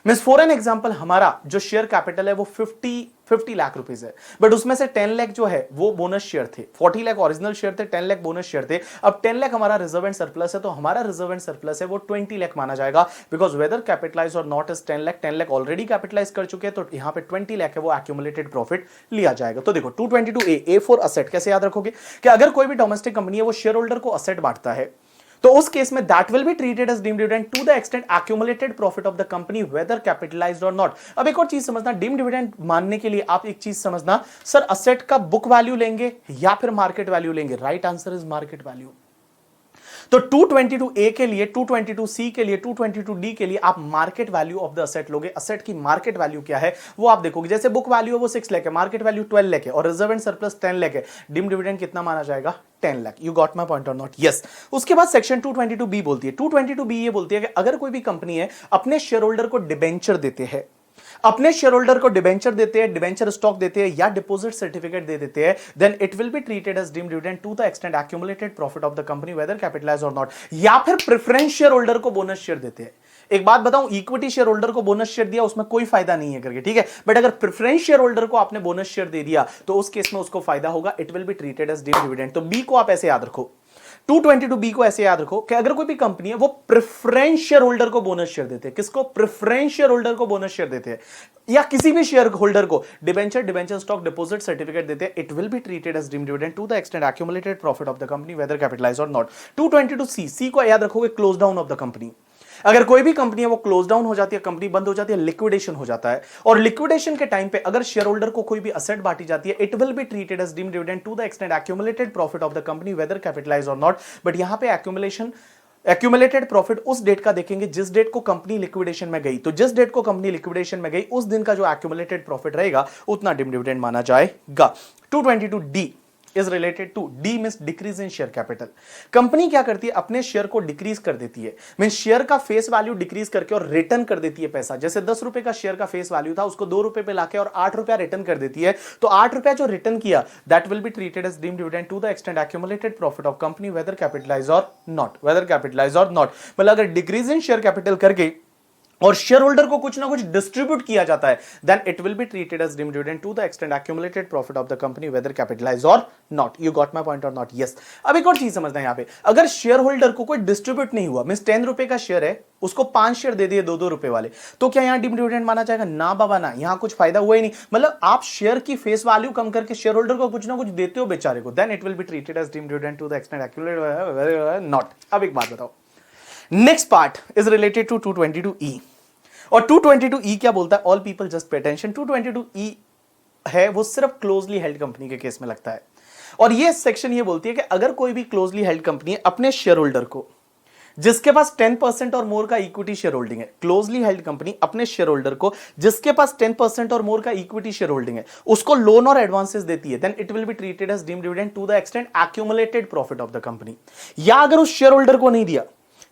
मींस फॉर एन एग्जांपल हमारा जो शेयर कैपिटल है वो 50 लाख रुपीस है, बट उसमें से 10 लाख जो है वो बोनस शेयर थे, 40 लाख ओरिजिनल शेयर थे, 10 लाख बोनस शेयर थे। अब 10 लाख हमारा रिजर्व एंड सरप्लस है, तो हमारा रिजर्व एंड सरप्लस है वो 20 लाख माना जाएगा, बिकॉज वेदर कैपिटलाइज और not is 10 lakh. 10 lakh already capitalise कर चुके हैं, तो यहां पे 20 लाख है वो एक्यूमुलेटेड प्रॉफिट लिया जाएगा। तो देखो 222A फॉर असेट कैसे याद रखोगे कि अगर कोई भी डोमेस्टिक कंपनी है वो शेयर होल्डर को असेट बांटता है, तो उस केस में that will be treated as deemed dividend to the extent accumulated profit of the company whether capitalised or not. अब एक और चीज समझना, डीम्ड डिविडेंड मानने के लिए आप एक चीज समझना, सर असेट का बुक वैल्यू लेंगे या फिर मार्केट वैल्यू लेंगे? Right answer is market value. तो 222A के लिए, 222C के लिए, 222D के लिए आप market value of the asset लोगे। असेट की मार्केट वैल्यू क्या है वो आप देखोगे। जैसे बुक वैल्यू है वो 6 लाख है, मार्केट वैल्यू 12 लाख है, और रिजर्व एंड सरप्लस 10 लाख है, डीम्ड डिविडेंड कितना माना जाएगा? 10 lakh. You got my point or not? Yes. उसके बाद सेक्शन 222B बोलती है, 222B ये बोलती है कि अगर कोई भी कंपनी है अपने शेयर होल्डर को डिबेंचर देते हैं, अपने शेयर होल्डर को डिबेंचर देते हैं, डिबेंचर स्टॉक देते हैं या डिपॉजिट सर्टिफिकेट दे देते हैं, then it will be treated as deemed dividend to the extent accumulated profit of the company whether capitalised or not. या फिर प्रेफरेंस शेयर होल्डर को बोनस शेयर देते हैं। एक बात बताऊं, इक्विटी शेयर होल्डर को बोनस शेयर दिया उसमें कोई फायदा नहीं है करके, ठीक है, बट अगर प्रेफरेंस शेयर होल्डर को आपने बोनस शेयर दे दिया तो उस केस में उसको फायदा होगा, it will be treated as deemed dividend. तो बी को आप ऐसे याद रखो, 222B को ऐसे याद रखो कि अगर कोई भी कंपनी है वो प्रेफरेंस शेयर होल्डर को बोनस शेयर देते हैं, किसको? प्रेफरेंस शेयर होल्डर को बोनस शेयर देते हैं, या किसी भी शेयर होल्डर को डिबेंचर स्टॉक डिपॉजिट सर्टिफिकेट देते हैं, it will be treated as deemed dividend to the extent accumulated profit of the company whether capitalised or not. 222C को याद रखोगे, close down of the company. अगर कोई भी कंपनी है वो क्लोज डाउन हो जाती है, कंपनी बंद हो जाती है, लिक्विडेशन हो जाता है, और लिक्विडेशन के टाइम पे अगर शेयर होल्डर को कोई भी असेट बांटी जाती है, it will be treated as deemed dividend to the extent accumulated profit of the company whether capitalised or not. But यहां पे एक्यूमुलेटेड प्रॉफिट उस डेट का देखेंगे जिस डेट को कंपनी लिक्विडेशन में गई, तो जिस डेट को कंपनी लिक्विडेशन में गई उस दिन का जो एक्यूमुलेटेड प्रॉफिट रहेगा उतना डीम्ड डिविडेंड माना जाएगा। 222D is related to D means decrease in share capital. Company क्या करती है? अपने शेयर को डिक्रीज कर देती है, मींस शेयर का फेस वैल्यू डिक्रीज करके और रिटर्न कर देती है पैसा। जैसे 10 रुपए का शेयर का फेस वैल्यू था, उसको 2 रुपए पे लाके और 8 रुपया रिटर्न कर देती है, तो 8 रुपया जो रिटर्न किया that will be treated as deemed dividend to the extent accumulated profit of company whether capitalise और नॉट। वेदर कैपिटलाइज और नॉट मतलब अगर डिक्रीज इन शेयर कैपिटल करके और शेयर होल्डर को कुछ ना कुछ डिस्ट्रीब्यूट किया जाता है, then it will be treated as deemed dividend to the extend accumulated profit of the company whether capitalise और not. You got my point or not? Yes. अब एक और चीज समझना है यहां पे, अगर शेयर होल्डर को कोई डिस्ट्रीब्यूट नहीं हुआ, मींस 10 रुपए का शेयर है, उसको 5 शेयर दे दिए 2-2 रुपए वाले, तो क्या यहां डीम्ड डिविडेंड माना जाएगा? ना बाबा ना, यहां कुछ फायदा हुआ ही नहीं। मतलब आप शेयर की फेस वैल्यू कम करके शेयर होल्डर को कुछ ना कुछ देते हो बेचारे को, then it will be treated as deemed dividend to the extend accumulated not. अब एक बात बताओ, next part is related to 222E। और 222E क्या बोलता है? All people just pay attention. 222E है वो सिर्फ क्लोजली हेल्ड कंपनी के केस में लगता है, और ये सेक्शन ये बोलती है कि अगर कोई भी क्लोजली हेल्ड कंपनी अपने शेयर होल्डर को, जिसके पास 10% और मोर का इक्विटी शेयर होल्डिंग है, क्लोजली हेल्ड कंपनी अपने शेयर होल्डर को जिसके पास 10% और मोर का इक्विटी शेयर होल्डिंग है, उसको लोन और एडवांसेस देती है, then it will be treated as deemed dividend to the extend accumulated profit of the company. या अगर उस शेयर होल्डर को नहीं दिया,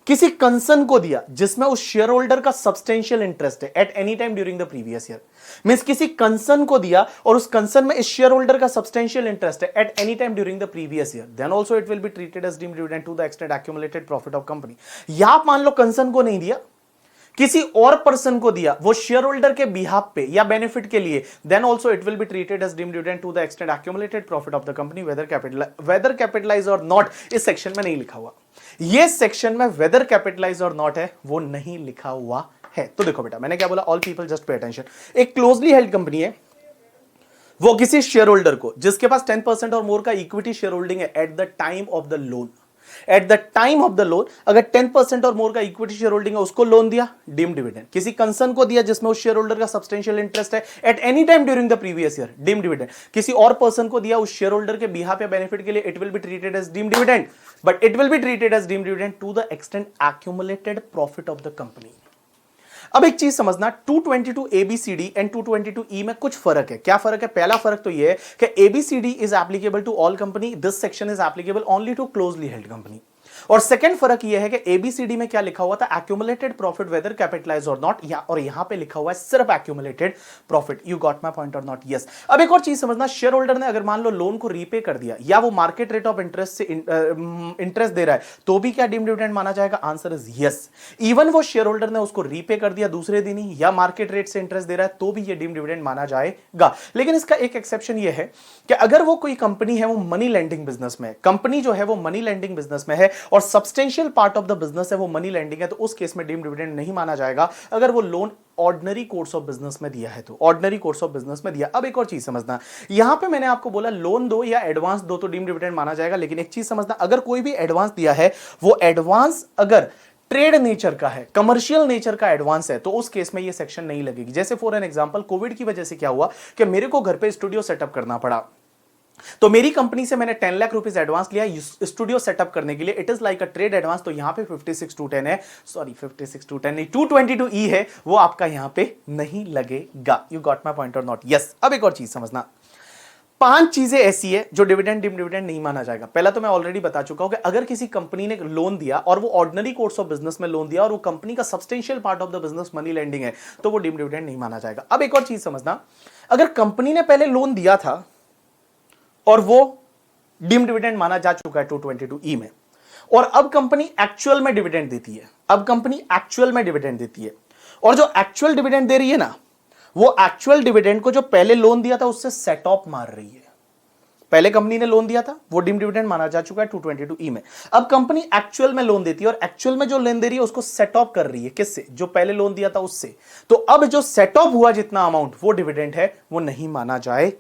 किसी कंसर्न को दिया जिसमें उस शेयर होल्डर का सब्सटेंशियल इंटरेस्ट है at any time during the previous year, means किसी कंसर्न को दिया और उस कंसर्न में इस शेयर होल्डर का सब्सटेंशियल इंटरेस्ट है at any time during the previous year, then also it will be treated as deemed dividend to the extend accumulated profit of company. या आप मान लो कंसर्न को नहीं दिया, किसी और पर्सन को दिया वो शेयर होल्डर के बिहाफ पे या बेनिफिट के लिए, then also it will be treated as deemed dividend to the extend accumulated profit of the company whether capitalise और नॉट। इस सेक्शन में नहीं लिखा हुआ, ये सेक्शन में वेदर कैपिटलाइज और नॉट है वो नहीं लिखा हुआ है। तो देखो बेटा, मैंने क्या बोला? All people just pay attention. एक क्लोजली हेल्ड कंपनी है, वो किसी शेयर होल्डर को जिसके पास 10% और मोर का इक्विटी शेयर होल्डिंग है at the time of the loan, at the time of the loan अगर 10% और मोर का इक्विटी शेयर होल्डिंग है, उसको लोन दिया, डीम्ड डिविडेंड। किसी कंसर्न को दिया जिसमें उस शेयर होल्डर का सब्सटेंशियल इंटरेस्ट है at any time during the previous year, deemed dividend. किसी और पर्सन को दिया उस शेयर होल्डर के बिहाफ या बेनिफिट के लिए, it will be treated as deemed dividend, but it will be treated as deemed dividend to the extend accumulated profit of the company. अब एक चीज समझना, 222 ABCD एंड 222E में कुछ फर्क है। क्या फर्क है? पहला फर्क तो ये है कि ABCD is applicable to all company, this section is applicable only to closely held company. और सेकंड फर्क यह है कि ABCD में क्या लिखा हुआ था? एक्यूमुलेटेड प्रॉफिट वेदर कैपिटलाइज और नॉट, और यहां पे लिखा हुआ है सिर्फ accumulated profit. You got my point or not? Yes. अब एक और चीज समझना, शेयर होल्डर ने अगर मान लो लोन को रीपे कर दिया या वो मार्केट रेट ऑफ इंटरेस्ट से इंटरेस्ट दे रहा है, तो भी क्या डीम्ड डिविडेंड माना जाएगा? Answer is yes. इवन वो शेयर होल्डर ने उसको रीपे कर दिया दूसरे दिन ही या मार्केट रेट से इंटरेस्ट दे रहा है, तो भी ये डीम्ड डिविडेंड माना जाएगा। लेकिन इसका एक एक्सेप्शन ये है कि अगर वो कोई कंपनी है, वो मनी लेंडिंग बिजनेस में, कंपनी जो है वो मनी लेंडिंग बिजनेस में है और substantial part of the business है वो मनी लेंडिंग है, तो उस केस में डीम्ड डिविडेंड नहीं माना जाएगा। अगर वो loan ordinary course of business में दिया है, तो ऑर्डिनरी कोर्स ऑफ बिजनेस में दिया। अब एक और चीज समझना, यहां पे मैंने आपको बोला लोन दो या एडवांस दो तो डीम्ड डिविडेंड माना जाएगा, लेकिन एक चीज समझना, अगर कोई भी एडवांस दिया है, वो एडवांस अगर ट्रेड नेचर का है, कमर्शियल नेचर का एडवांस है, तो उस केस में ये सेक्शन नहीं लगेगी। जैसे फॉर एन एग्जांपल, कोविड की वजह से क्या हुआ कि मेरे को घर पे स्टूडियो सेटअप करना पड़ा, तो मेरी कंपनी से मैंने 10 लाख रुपीस एडवांस लिया स्टूडियो सेटअप करने के लिए, it is like a trade advance. तो यहां पे 56(2)(10 है, सॉरी 56(2)(10 नहीं, 222E है, वो आपका यहां पे नहीं लगेगा। You got my point or not? Yes. अब एक और चीज समझना, 5 चीजें ऐसी है जो डिविडेंड डीम्ड डिविडेंड नहीं माना जाएगा। पहला तो मैं ऑलरेडी बता चुका हूं कि अगर किसी कंपनी ने लोन दिया और वो ऑर्डिनरी कोर्स ऑफ बिजनेस में लोन दिया और वो कंपनी का substantial part of the business money lending है, तो वो डीम्ड डिविडेंड नहीं माना जाएगा। अब एक और चीज समझना, अगर कंपनी ने पहले लोन दिया था और वो डीम्ड डिविडेंड माना जा चुका है 222E में, और अब कंपनी एक्चुअल में डिविडेंड देती है, अब कंपनी एक्चुअल में डिविडेंड देती है, और जो एक्चुअल डिविडेंड दे रही है ना, वो एक्चुअल डिविडेंड को जो पहले लोन दिया था उससे सेट ऑफ मार रही है। पहले कंपनी ने लोन दिया था, वो डीम्ड डिविडेंड माना जा चुका है 222E में। अब कंपनी एक्चुअल में लोन देती है और एक्चुअल में जो लोन दे रही है उसको सेट ऑफ कर रही है, किससे? जो पहले लोन दिया था उससे। तो अब जो सेट ऑफ हुआ जितना अमाउंट, वो डिविडेंड है, वो नहीं माना जाए।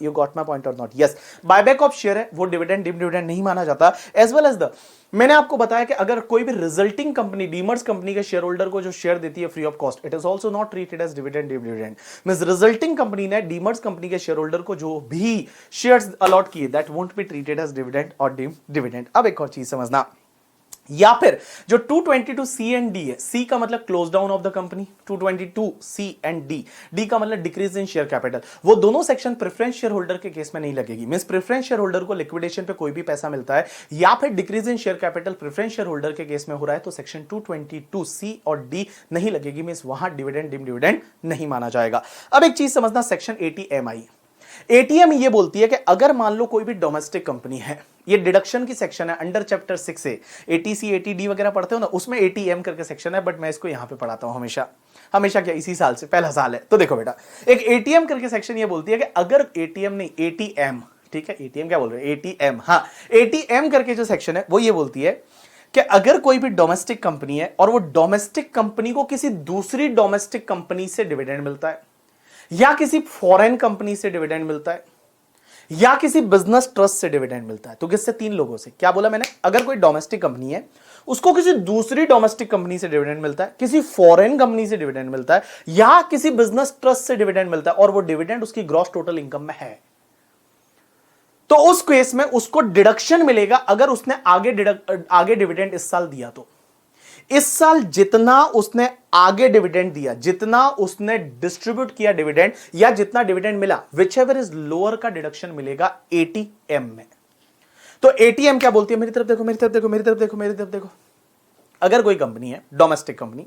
You got my point or not? Yes. Buyback of share है, वो डिविडेंड डीम्ड डिविडेंड नहीं माना जाता। एज वेल एज द, मैंने आपको बताया कि अगर कोई भी रिजल्टिंग कंपनी डीमर्स कंपनी के शेयर होल्डर को जो शेयर देती है free of cost, it is also not treated as dividend deemed dividend. Means resulting company ने डीमर्स कंपनी के शेयर होल्डर को जो भी शेयर्स अलॉट किए, that won't be treated as dividend और डीम्ड डिविडेंड। अब एक और चीज समझना, या फिर जो 222C एंड डी है, C का मतलब close down of the company, 222C and D का मतलब डिक्रीज इन शेयर कैपिटल, वो दोनों सेक्शन प्रेफरेंस शेयर होल्डर के केस में नहीं लगेगी। मींस प्रेफरेंस शेयर होल्डर को लिक्विडेशन पे कोई भी पैसा मिलता है या फिर decrease in share capital preference share holder के केस में हो रहा है, तो सेक्शन 222C और डी नहीं लगेगी। मींस वहां डिविडेंड डीम्ड डिविडेंड नहीं माना जाएगा। अब एक चीज समझना, सेक्शन 80MI, ATM ये बोलती है कि अगर मान लो कोई भी डोमेस्टिक कंपनी है, ये डिडक्शन की सेक्शन है अंडर चैप्टर 6 से। एटीसी एटीडी वगैरह पढ़ते हो ना, उसमें एटीएम करके सेक्शन है, बट मैं इसको यहां पे पढ़ाता हूं हमेशा हमेशा। क्या इसी साल से पहला साल है। तो देखो बेटा, एक एटीएम करके सेक्शन ये बोलती है कि अगर एटीएम नहीं एटीएम, ठीक है, एटीएम क्या बोल रहे हैं, एटीएम, हाँ, एटीएम करके जो सेक्शन है वो ये बोलती है कि अगर कोई भी डोमेस्टिक कंपनी है और वो डोमेस्टिक कंपनी को किसी दूसरी डोमेस्टिक कंपनी से डिविडेंड मिलता है, या किसी फॉरेन कंपनी से डिविडेंड मिलता है, या किसी बिजनेस ट्रस्ट से डिविडेंड मिलता है, तो किससे? 3 लोगों से। क्या बोला मैंने? अगर कोई डोमेस्टिक कंपनी है, उसको किसी दूसरी डोमेस्टिक कंपनी से डिविडेंड मिलता है, किसी फॉरेन कंपनी से डिविडेंड मिलता है, या किसी बिजनेस ट्रस्ट से डिविडेंड मिलता है, और वो डिविडेंड उसकी ग्रॉस टोटल इनकम में है, तो उस केस में उसको डिडक्शन मिलेगा अगर उसने आगे डिविडेंड इस साल दिया तो। इस साल जितना उसने आगे डिविडेंड दिया, जितना उसने डिस्ट्रीब्यूट किया डिविडेंड, या जितना डिविडेंड मिला, विच एवर इज लोअर का डिडक्शन मिलेगा एटीएम में। तो एटीएम क्या बोलती है? मेरी तरफ देखो, मेरी तरफ देखो, मेरी तरफ देखो, मेरी तरफ देखो। अगर कोई कंपनी है डोमेस्टिक कंपनी,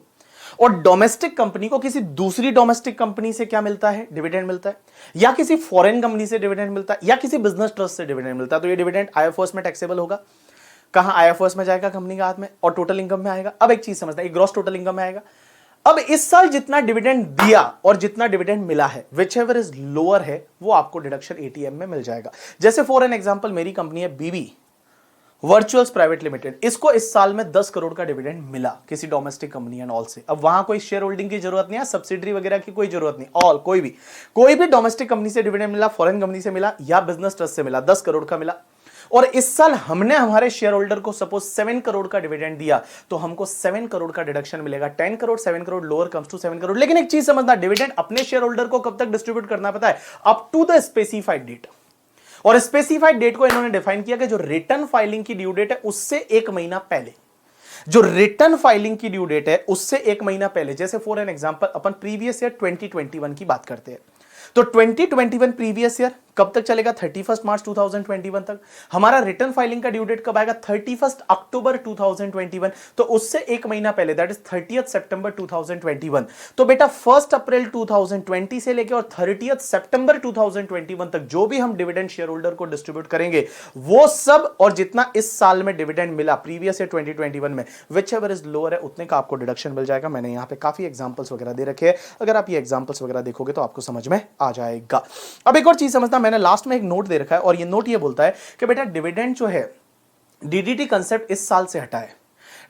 और डोमेस्टिक कंपनी को किसी दूसरी डोमेस्टिक कंपनी से क्या मिलता है? डिविडेंड मिलता है, या किसी फॉरेन कंपनी से डिविडेंड मिलता है, या किसी बिजनेस ट्रस्ट से डिविडेंड मिलता है, तो ये डिविडेंड आईएफओएस में टैक्सेबल होगा। कहां? आईएफओएस में जाएगा, कंपनी के हाथ में, और टोटल इनकम में आएगा। अब एक चीज समझना, ये ग्रॉस टोटल इनकम में आएगा। अब इस साल जितना डिविडेंड दिया और जितना डिविडेंड मिला है, विच एवर इज लोअर है, वो आपको डिडक्शन एटीएम में मिल जाएगा। जैसे फॉर एन एग्जांपल, मेरी कंपनी है बीबी वर्चुअल्स प्राइवेट लिमिटेड, इसको इस साल में 10 करोड़ का डिविडेंड मिला किसी डोमेस्टिक कंपनी एंड ऑल से। अब वहां कोई शेयर होल्डिंग की जरूरत नहीं है, सब्सिडरी वगैरह की कोई जरूरत नहीं, ऑल कोई भी डोमेस्टिक कंपनी से डिविडेंड मिला, फॉरेन कंपनी से मिला, या बिजनेस ट्रस्ट से मिला, 10 करोड़ का मिला, और इस साल हमने हमारे शेयर होल्डर को सपोज 7 करोड़ का डिविडेंड दिया, तो हमको 7 करोड़ का डिडक्शन मिलेगा। 10 crore 7 crore lower comes to 7 crore. लेकिन एक चीज समझना, डिविडेंड अपने शेयर होल्डर को कब तक डिस्ट्रीब्यूट करना पता है? Up to the specified date. और स्पेसिफाइड डेट को इन्होंने डिफाइन किया कि जो रिटर्न फाइलिंग की ड्यू डेट है उससे 1 महीना पहले, जो रिटर्न फाइलिंग की ड्यू डेट है उससे 1 महीना पहले। जैसे फॉर एन एग्जांपल, अपन प्रीवियस ईयर 2021 की बात करते हैं, तो 2021 प्रीवियस ईयर कब तक चलेगा? 31 मार्च 2021 तक। हमारा रिटर्न फाइलिंग का ड्यू डेट कब आएगा? 31 अक्टूबर 2021। तो उससे 1 महीना पहले, दैट इज 30 सितंबर 2021। तो बेटा 1 अप्रैल 2020 से लेकर और 30 सितंबर 2021 तक जो भी हम डिविडेंड शेयर होल्डर को डिस्ट्रीब्यूट करेंगे, वो सब और जितना इस साल में डिविडेंड मिला प्रीवियस ईयर 2021 में, विच एवर इज लोअर है, उतने का आपको डिडक्शन मिल जाएगा। मैंने यहां पे काफी एग्जांपल्स वगैरह दे रखे हैं, अगर आप ये एग्जांपल्स वगैरह देखोगे तो आपको समझ में आ जाएगा। अब एक और चीज समझना, मैंने लास्ट में एक नोट दे रखा है, और ये नोट ये बोलता है कि बेटा डिविडेंड जो है, डीडीटी कंसेप्ट इस साल से हटा है।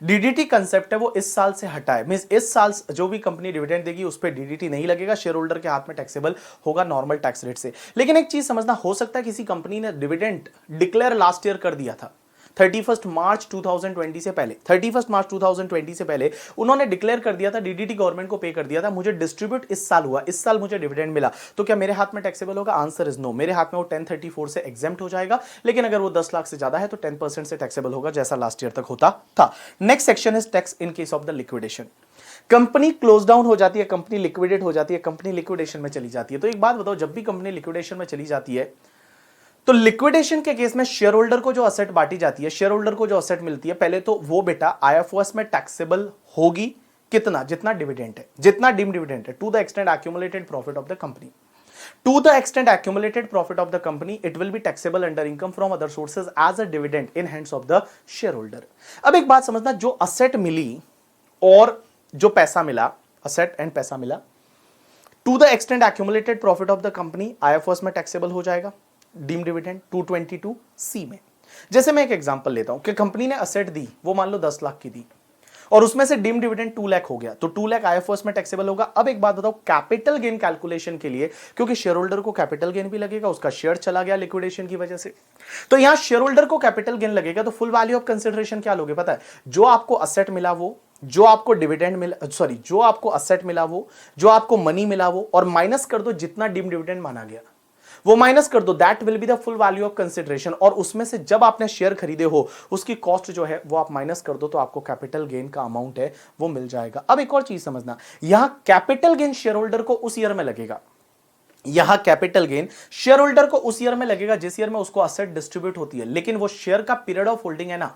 डीडीटी कंसेप्ट है वो इस साल से हटा है, मींस इस साल जो भी कंपनी डिविडेंड देगी उस पर डीडीटी नहीं लगेगा, शेयर होल्डर के हाथ में टैक्सेबल होगा नॉर्मल टैक्स रेट से। लेकिन एक चीज समझना, हो सकता है किसी कंपनी ने डिविडेंड डिक्लेयर लास्ट ईयर कर दिया था, 31 मार्च 2020 से पहले, 31 मार्च 2020 से पहले उन्होंने डिक्लेयर कर दिया था, डीडीटी गवर्नमेंट को पे कर दिया था, मुझे डिस्ट्रीब्यूट इस साल हुआ, इस साल मुझे डिविडेंड मिला, तो क्या मेरे हाथ में टैक्सेबल होगा? Answer is no. मेरे हाथ में वो 1034 से एग्जेम्प्ट हो जाएगा, लेकिन अगर वो 10 लाख से ज्यादा है तो 10% से टैक्सेबल होगा, जैसा लास्ट ईयर तक होता था। Next section is tax in case of the liquidation. Company close down हो जाती है, कंपनी लिक्विडेट हो जाती है, कंपनी लिक्विडेशन में चली जाती है। तो एक बात बताओ, जब भी कंपनी लिक्विडेशन में चली जाती है, तो लिक्विडेशन के केस में शेयर होल्डर को जो असेट बांटी जाती है, शेयर होल्डर को जो असेट मिलती है, पहले तो वो बेटा आईएफओएस में टैक्सेबल होगी कितना? जितना डिविडेंड है, जितना डीम डिविडेंड है, to the extent accumulated profit of the company. To the extent accumulated profit of the company, it will be taxable under income from other sources as a dividend in hands of the shareholder. अब एक बात समझना, जो असेट मिली और जो पैसा मिला, असेट एंड पैसा मिला, to the extent accumulated profit of the company IFOS में टैक्सेबल हो जाएगा डीम डिविडेंड 222C में। जैसे मैं एक एग्जांपल लेता हूं कि कंपनी ने असेट दी, वो मान लो 10 लाख की दी, और उसमें से डीम डिविडेंड 2 लाख हो गया, तो 2 लाख आईएफओएस में टैक्सेबल होगा। अब एक बात बताओ, कैपिटल गेन कैलकुलेशन के लिए, क्योंकि शेयर होल्डर को कैपिटल गेन भी लगेगा, उसका शेयर चला गया लिक्विडेशन की वजह से, तो यहां शेयर होल्डर को कैपिटल गेन लगेगा, तो फुल वैल्यू ऑफ कंसिडरेशन क्या लोगे पता है? जो आपको असेट मिला वो, जो आपको डिविडेंड मिला, सॉरी, जो आपको असेट मिला वो, जो आपको मनी मिला वो, और माइनस कर दो जितना डीम डिविडेंड माना गया, वो माइनस कर दो, that will be the full value of consideration. और उसमें से जब आपने शेयर खरीदे हो उसकी कॉस्ट जो है वो आप माइनस कर दो, तो आपको कैपिटल गेन का अमाउंट है वो मिल जाएगा। अब एक और चीज समझना, यहां कैपिटल गेन शेयर होल्डर को उस ईयर में लगेगा, यहां कैपिटल गेन शेयर होल्डर को उस ईयर में लगेगा जिस ईयर में उसको असेट डिस्ट्रीब्यूट होती है, लेकिन वो शेयर का पीरियड ऑफ होल्डिंग है ना,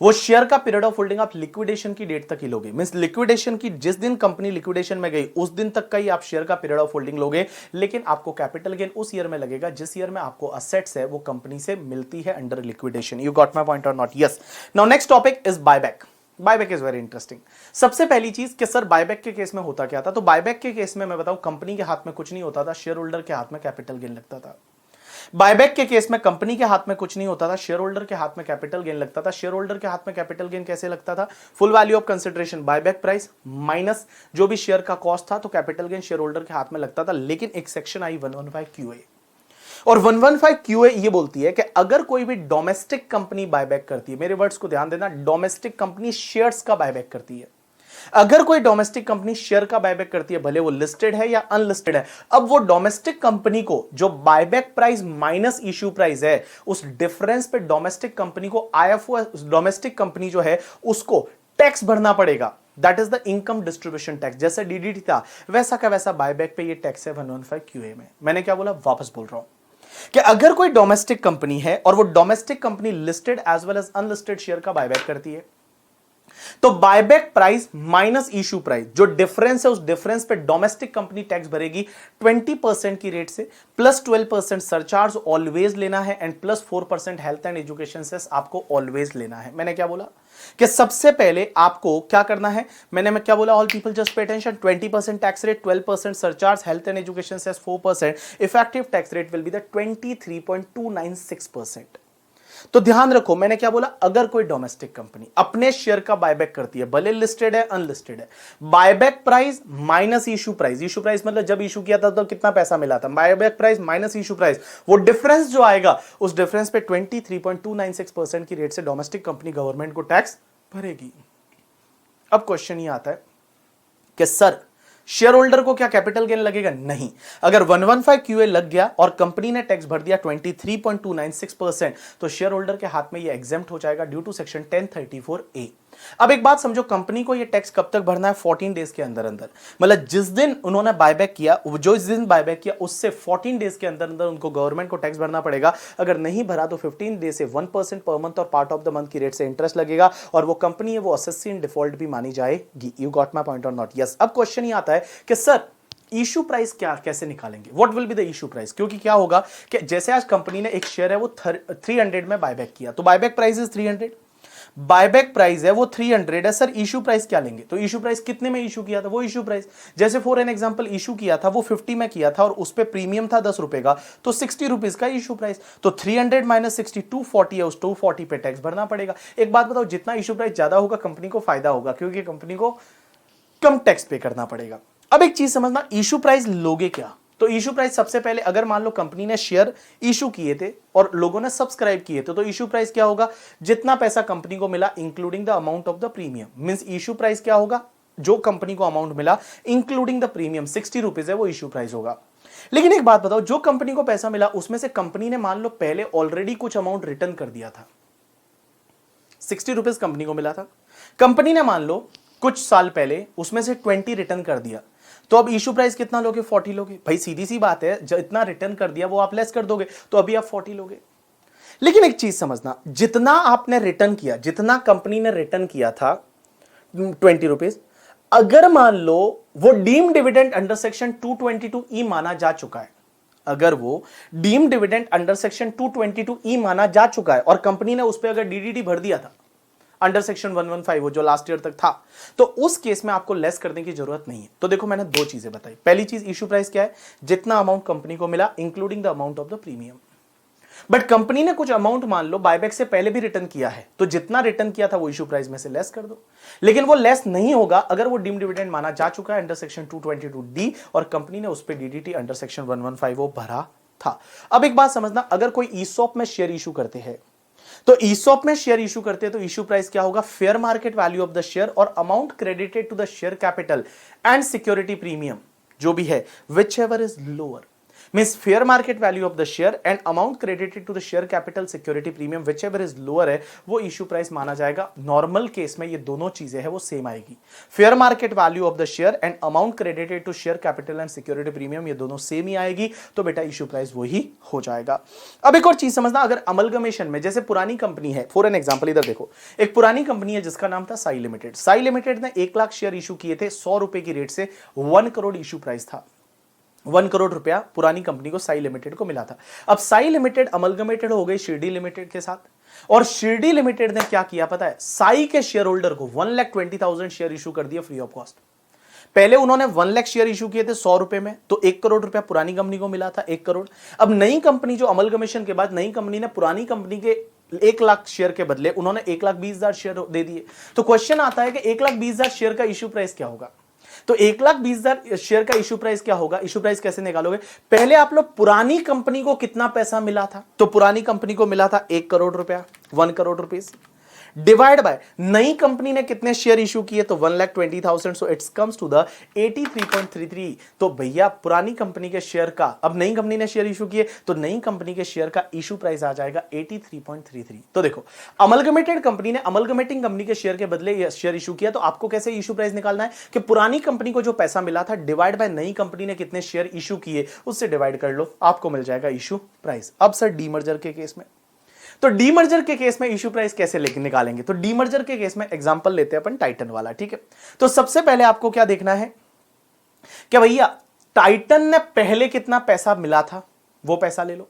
वो शेयर का पीरियड ऑफ होल्डिंग आप लिक्विडेशन की डेट तक ही लोगे, मींस लिक्विडेशन की जिस दिन कंपनी लिक्विडेशन में गई उस दिन तक का ही आप शेयर का पीरियड ऑफ होल्डिंग लोगे, लेकिन आपको कैपिटल गेन उस ईयर में लगेगा जिस ईयर में आपको असेट्स है वो कंपनी से मिलती है under liquidation. You got my point or not? Yes. Now next topic is buyback. Buyback is very interesting. सबसे पहली चीज कि सर बायबैक के केस में होता क्या था, तो बायबैक के केस में मैं बताऊं कंपनी के हाथ में कुछ नहीं होता था, शेयर होल्डर के हाथ में कैपिटल गेन लगता था। बायबैक के केस में कंपनी के हाथ में कुछ नहीं होता था, शेयर होल्डर के हाथ में कैपिटल गेन लगता था। शेयर होल्डर के हाथ में कैपिटल गेन कैसे लगता था? Full value of consideration buyback price minus जो भी शेयर का कॉस्ट था, तो कैपिटल गेन शेयर होल्डर के हाथ में लगता था। लेकिन एक सेक्शन आई 115 QA, और 115 QA ये बोलती है कि अगर कोई भी डोमेस्टिक कंपनी बायबैक करती है, मेरे वर्ड्स को ध्यान देना, डोमेस्टिक कंपनी शेयर्स का बायबैक करती है, अगर कोई डोमेस्टिक कंपनी शेयर का बायबैक करती है, भले वो लिस्टेड है या अनलिस्टेड है, अब वो डोमेस्टिक कंपनी को जो buyback price minus issue price है उस डिफरेंस पे डोमेस्टिक कंपनी को IFO डोमेस्टिक कंपनी जो है उसको टैक्स भरना पड़ेगा। That is the income distribution tax. जैसे DDT था वैसा का वैसा बायबैक पे ये टैक्स है 115 QA में। मैंने क्या बोला, वापस बोल रहा हूं कि अगर कोई डोमेस्टिक कंपनी है और वो domestic company listed as well as unlisted share का बायबैक करती है, तो buyback price minus issue price, जो डिफरेंस है उस डिफरेंस पे डोमेस्टिक कंपनी टैक्स भरेगी 20% की रेट से, प्लस 12% सरचार्ज ऑलवेज लेना है, and plus 4% health and education cess आपको ऑलवेज लेना है। मैंने क्या बोला कि सबसे पहले आपको क्या करना है, मैं क्या बोला, all people just pay attention, 20% tax rate, 12% surcharge, health and education cess 4%, effective tax rate will be the 23.296%। तो ध्यान रखो मैंने क्या बोला, अगर कोई डोमेस्टिक कंपनी अपने शेयर का बायबैक करती है, भले लिस्टेड है अनलिस्टेड है, buyback price minus issue price, issue price मतलब जब इशू किया था तो कितना पैसा मिला था, buyback price minus issue price, वो डिफरेंस जो आएगा उस डिफरेंस पे 23.296% की रेट से डोमेस्टिक कंपनी गवर्नमेंट को टैक्स भरेगी। अब क्वेश्चन ये आता है कि सर शेयर होल्डर को क्या कैपिटल गेन लगेगा? नहीं। अगर 115 QA लग गया और कंपनी ने टैक्स भर दिया 23.296%, तो शेयर होल्डर के हाथ में ये एग्जेम्प्ट हो जाएगा ड्यू टू सेक्शन 1034A। अब एक बात समझो, कंपनी को ये टैक्स कब तक भरना है? 14 डेज के अंदर अंदर, मतलब जिस दिन उन्होंने बायबैक किया, जो इस दिन बायबैक किया उससे 14 डेज के अंदर अंदर उनको गवर्नमेंट को टैक्स भरना पड़ेगा। अगर नहीं भरा तो 15 डेज से 1% पर मंथ और पार्ट ऑफ द मंथ की रेट से इंटरेस्ट लगेगा, और वो कंपनी है वो असेसी इन डिफॉल्ट भी मानी जाएगी। You got my point or not? Yes. अब क्वेश्चन ये आता है कि सर इशू प्राइस क्या कैसे निकालेंगे, what will be the issue price? क्योंकि क्या होगा कि जैसे आज कंपनी ने एक शेयर है वो 300 में बायबैक किया, तो buyback price is 300, buyback price है वो 300 है। सर इशू प्राइस क्या लेंगे? तो इशू प्राइस कितने में इशू किया था वो इशू प्राइस, जैसे फॉर एन एग्जांपल इशू किया था वो 50 में किया था और उस पे प्रीमियम था 10 रुपए का, तो 60 रुपीज का इशू प्राइस। तो 300 माइनस 60 240 है, उस 240 पे टैक्स भरना पड़ेगा। एक बात बताओ, जितना इशू प्राइस ज्यादा होगा कंपनी को फायदा होगा, क्योंकि कंपनी को कम टैक्स पे करना पड़ेगा। अब एक चीज समझना, इशू प्राइस लोगे क्या? तो इशू प्राइस सबसे पहले, अगर मान लो कंपनी ने शेयर इशू किए थे और लोगों ने सब्सक्राइब किए थे, तो इशू प्राइस क्या होगा? जितना पैसा कंपनी को मिला including the amount of the premium, means issue price क्या होगा? जो कंपनी को अमाउंट मिला इंक्लूडिंग द प्रीमियम 60 रुपीज है वो इशू प्राइस होगा। लेकिन एक बात बताओ, जो कंपनी को पैसा मिला उसमें से कंपनी ने मान लो पहले ऑलरेडी कुछ अमाउंट रिटर्न कर दिया था, 60 रुपीज कंपनी को मिला था, कंपनी ने मान लो कुछ साल पहले उसमें से 20 रिटर्न कर दिया, तो अब इशू प्राइस कितना लोगे? 40 लोगे। भाई सीधी सी बात है, जो इतना रिटर्न कर दिया वो आप लेस कर दोगे, तो अभी आप 40 लोगे। लेकिन एक चीज समझना, जितना आपने रिटर्न किया, जितना कंपनी ने रिटर्न किया था 20 रुपीज, अगर मान लो वो deem dividend under section 222E माना जा चुका है, अगर वो deem dividend under section 222E माना जा चुका है और कंपनी ने उस पर अगर DDT भर दिया था अंडर सेक्शन 115 वो जो लास्ट ईयर तक था, तो उस केस में आपको लेस करने की जरूरत नहीं है। तो देखो मैंने दो चीजें बताई, पहली चीज इशू प्राइस क्या है? जितना अमाउंट कंपनी को मिला including the amount of the premium. But company ने कुछ अमाउंट मान लो बायबैक से पहले भी रिटर्न किया है, तो जितना रिटर्न किया था वो इशू प्राइस में से लेस कर दो। लेकिन वो लेस नहीं होगा अगर वो डीम डिविडेंड माना जा चुका है अंडर सेक्शन 222D और कंपनी ने उस पर DDT अंडर सेक्शन 115 वो भरा था। अब एक बात समझना, अगर कोई ईसॉप में शेयर इशू करते हैं, तो ईसॉप में शेयर इशू करते हैं तो इशू प्राइस क्या होगा? Fair market value of the share or amount credited to the share capital and security premium जो भी है, whichever is lower. Means fair market value of the share and amount credited to the share capital security premium whichever is lower है वो इशू प्राइस माना जाएगा। नॉर्मल केस में ये दोनों चीजें है वो सेम आएगी। Fair market value of the share and amount credited to share capital and security premium ये दोनों सेम ही आएगी, तो बेटा इशू प्राइस वही हो जाएगा। अब एक और चीज समझना, अगर अमलगमेशन में जैसे पुरानी कंपनी है, फॉर एन एग्जांपल इधर देखो, एक पुरानी कंपनी है जिसका नाम था साई लिमिटेड। साई लिमिटेड ने 1 लाख शेयर इशू किए थे 100 रुपए की रेट से, 1 करोड़ इशू प्राइस था। 1 करोड़ रुपया पुरानी कंपनी को साई लिमिटेड को मिला था। अब साई लिमिटेड अमलगमेटेड हो गई शिरडी लिमिटेड के साथ, और शिरडी लिमिटेड ने क्या किया पता है, साई के शेयर होल्डर को 1,20,000 शेयर इशू कर दिया फ्री ऑफ कॉस्ट। पहले उन्होंने 1 लाख शेयर इशू किए थे 100 रुपए में, तो 1 करोड़ रुपया पुरानी कंपनी को मिला था, 1 करोड़। अब नई कंपनी जो अमलगमेशन के बाद नई कंपनी ने पुरानी कंपनी के 1 लाख शेयर के बदले उन्होंने 1,20,000 शेयर दे दिए। तो क्वेश्चन आता है कि 1,20,000 शेयर का इशू प्राइस क्या होगा। तो 1,20,000 शेयर का इशू प्राइस क्या होगा, इशू प्राइस कैसे निकालोगे, पहले आप लोग पुरानी कंपनी को कितना पैसा मिला था, तो पुरानी कंपनी को मिला था 1 करोड़ रुपया, 1 करोड़ रुपीस, डिवाइड बाय नई कंपनी ने कितने शेयर इशू किए, तो 1,20,000, so it's comes to the 83.33। तो भैया पुरानी कंपनी के शेयर का, अब नई कंपनी ने शेयर इशू किए तो नई कंपनी के शेयर का इशू प्राइस आ जाएगा 83.33। तो देखो अमलगमेटेड कंपनी ने अमलगमेटिंग कंपनी के शेयर के बदले शेयर इशू किया, तो आपको कैसे इशू प्राइस निकालना है कि पुरानी कंपनी को जो पैसा मिला था डिवाइड बाय नई कंपनी ने कितने शेयर इशू किए उससे डिवाइड कर लो, आपको मिल जाएगा इशू प्राइस। अब सर डीमर्जर के केस में, तो डीमर्जर के केस में इशू प्राइस कैसे निकालेंगे, तो डीमर्जर के केस में एग्जांपल लेते हैं अपन टाइटन वाला, ठीक है। तो सबसे पहले आपको क्या देखना है कि भैया टाइटन ने पहले कितना पैसा मिला था वो पैसा ले लो।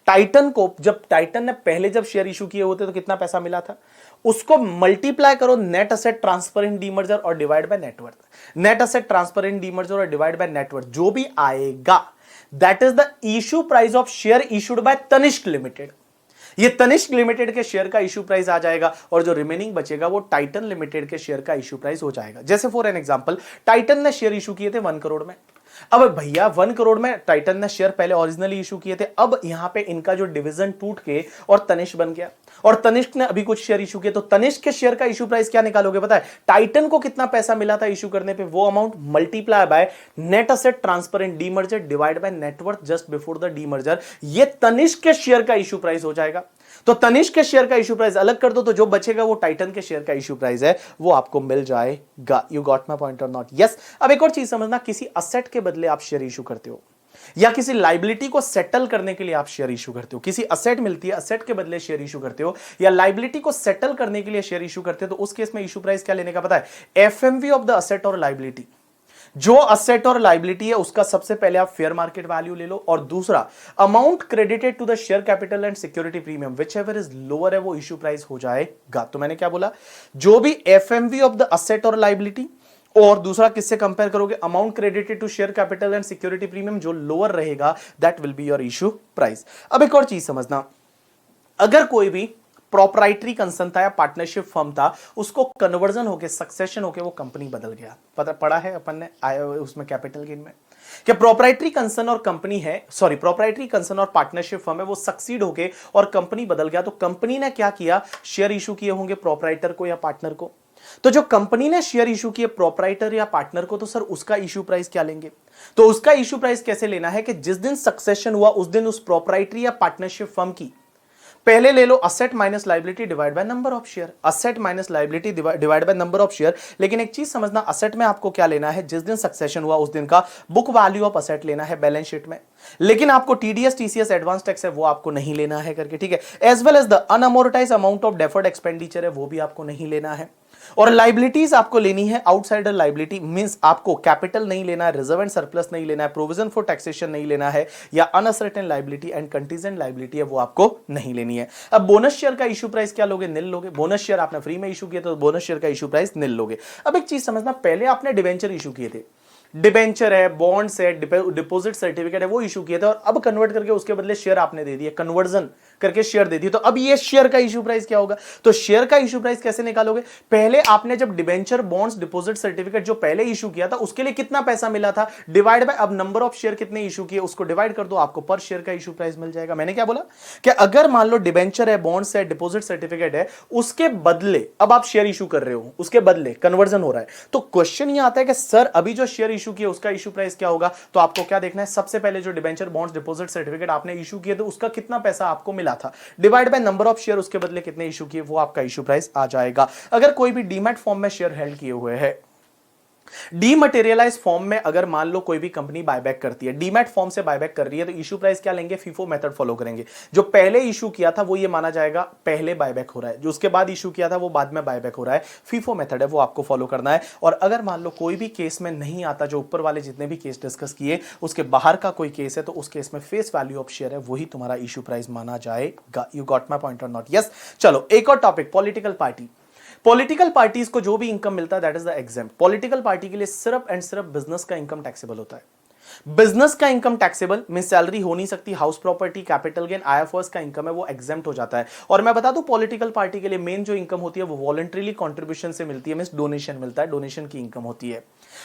टाइटन को जब टाइटन ने पहले जब शेयर इशू किए होते तो कितना पैसा मिला था, उसको मल्टीप्लाई करो net asset transfer in demerger और divide by net. Net asset transfer in demerger और डिवाइड बाय नेटवर्थ जो भी आएगा that is the issue price of share issued by Tanishq limited. ये तनिष्क लिमिटेड के शेयर का इशू प्राइस आ जाएगा, और जो रिमेनिंग बचेगा वो टाइटन लिमिटेड के शेयर का इशू प्राइस हो जाएगा। जैसे फॉर एन एग्जांपल टाइटन ने शेयर इशू किए थे 1 करोड़ में। अब भैया 1 करोड़ में टाइटन ने शेयर पहले ओरिजिनली इशू किए थे, अब यहां पे इनका जो डिवीजन टूट के और तनिष्क बन गया, और तनिष्क ने अभी कुछ शेयर इशू किए, तो तनिष्क के शेयर का इशू प्राइस क्या निकालोगे पता है, टाइटन को कितना पैसा मिला था इशू करने पे वो amount multiply by net asset transfer in demerger divide by net worth just before the demerger, ये तनिष्क के शेयर का इशू प्राइस हो जाएगा। तो तनिष्क के शेयर का इशू प्राइस अलग कर दो, तो जो बचेगा वो टाइटन के शेयर का इशू प्राइस है, वो आपको मिल जाएगा। You got my point or not? Yes. अब एक और चीज समझना, किसी असेट के बदले आप शेयर इशू करते हो या किसी लाइबिलिटी को सेटल करने के लिए आप शेयर इशू करते हो, किसी असेट मिलती है असेट के बदले शेयर इशू करते हो, या लाइबिलिटी को सेटल करने के लिए शेयर इशू करते हो, तो उस केस में इशू प्राइस क्या लेने का पता है, एफएमवी ऑफ द असेट और लाइबिलिटी। जो असेट और लाइबिलिटी है उसका सबसे पहले आप फेयर मार्केट वैल्यू ले लो, और दूसरा amount credited to the share capital and security premium whichever is lower है वो इशू प्राइस हो जाएगा। तो मैंने क्या बोला, जो भी एफएमवी ऑफ द असेट और लाइबिलिटी, और दूसरा किससे कंपेयर करोगे, amount credited to share capital and security premium, जो लोअर रहेगा that will be your issue price. अब एक और चीज समझना, अगर कोई भी प्रोप्राइटरी कंसर्न था या पार्टनरशिप फर्म था, उसको कन्वर्जन होके सक्सेशन होके वो कंपनी बदल गया, पता पड़ा है अपन ने आया उसमें कैपिटल गेन में, कि प्रोप्राइटरी कंसर्न और कंपनी है, सॉरी प्रोप्राइटरी कंसर्न और पार्टनरशिप फर्म है, वो सक्सीड होके और कंपनी बदल गया, तो कंपनी ने क्या किया, शेयर इशू किए होंगे प्रोप्राइटर को या पार्टनर को। तो जो कंपनी ने शेयर इशू किए प्रोप्राइटर या पार्टनर को, तो सर उसका इशू प्राइस क्या लेंगे, तो उसका इशू प्राइस कैसे लेना है कि जिस दिन सक्सेशन हुआ उस दिन उस प्रोप्राइटरी या पार्टनरशिप फर्म की पहले ले लो asset minus liability divide by number of share, asset minus liability divide by number of share. लेकिन एक चीज समझना, असेट में आपको क्या लेना है, जिस दिन सक्सेशन हुआ उस दिन का बुक वैल्यू ऑफ असेट लेना है बैलेंस शीट में, लेकिन आपको टीडीएस टीसीएस एडवांस टैक्स है वो आपको नहीं लेना है करके, ठीक है। As well as the unamortized amount of deferred expenditure है वो भी आपको नहीं लेना है, और लाइबिलिटीज आपको लेनी है आउटसाइडर लाइबिलिटी, मींस आपको कैपिटल नहीं लेना है, रिजर्व एंड सरप्लस नहीं लेना है, प्रोविजन फॉर टैक्सेशन नहीं लेना है, या uncertain liability and contingent liability है वो आपको नहीं लेनी है। अब बोनस शेयर का इशू प्राइस क्या लोगे, निल लोगे। बोनस शेयर आपने फ्री में इशू किया तो बोनस शेयर का इशू प्राइस निल लोगे। अब एक चीज समझना, पहले आपने डिबेंचर इशू किए थे, डिबेंचर है, बॉन्ड्स है, डिपॉजिट सर्टिफिकेट है, वो इशू किए थे, और अब कन्वर्ट करके उसके बदले शेयर आपने दे दिए, कन्वर्जन करके शेयर दे दिए, तो अब ये शेयर का इशू प्राइस क्या होगा, तो शेयर का इशू प्राइस कैसे निकालोगे, पहले आपने जब डिबेंचर, बॉन्ड्स, डिपॉजिट सर्टिफिकेट जो पहले इशू किया था उसके लिए कितना पैसा मिला था, डिवाइड बाय अब नंबर ऑफ शेयर कितने इशू किए उसको डिवाइड कर दो, आपको पर शेयर का इशू प्राइस मिल जाएगा। मैंने क्या बोला कि अगर मान लो डिबेंचर है, बॉन्ड्स है, डिपॉजिट सर्टिफिकेट है, उसके बदले अब आप शेयर इशू कर रहे हो, उसके बदले कन्वर्जन हो रहा है, तो क्वेश्चन ये आता है कि सर अभी जो शेयर इशू किया उसका इशू प्राइस क्या होगा, तो आपको क्या देखना है, सबसे पहले जो डिबेंचर बॉन्ड्स डिपॉजिट सर्टिफिकेट आपने इशू किए तो उसका कितना पैसा आपको मिला था, divide by number of share, उसके बदले कितने इशू किए, वो आपका इशू प्राइस आ जाएगा। अगर कोई भी डीमैट फॉर्म में शेयर हेल्ड किए हुए हैं, डीमटेरियलाइज फॉर्म में अगर मान लो कोई भी कंपनी बायबैक करती है, डीमैट फॉर्म से बायबैक कर रही है, तो इशू प्राइस क्या लेंगे, फीफो मेथड फॉलो करेंगे। जो पहले इशू किया था वो ये माना जाएगा पहले बायबैक हो रहा है, जो उसके बाद इशू किया था वो बाद में बायबैक हो रहा है, फीफो मेथड है वो आपको फॉलो करना है। और अगर मान लो कोई भी केस में नहीं आता, जो ऊपर वाले जितने भी केस डिस्कस किए उसके बाहर का कोई केस है, तो उस केस में फेस वैल्यू ऑफ शेयर है वही तुम्हारा इशू प्राइस माना जाएगा। You got my point or not? Yes. चलो एक और topic, political party. Political parties को जो भी इनकम मिलता है that is the exempt. Political party के लिए सिर्फ एंड सिर्फ बिजनेस का इनकम टैक्सेबल होता है। बिजनेस का इनकम टैक्सेबल मीन सैलरी हो नहीं सकती, house property, capital gain, IFOS का इनकम है वो एग्जेम्प्ट हो जाता है। और मैं बता दूं पॉलिटिकल पार्टी के लिए मेन जो इनकम होती है वो वॉलंटरीली कंट्रीब्यूशन से मिलती है, मीन डोनेशन मिलता है, डोनेशन की इनकम होती है।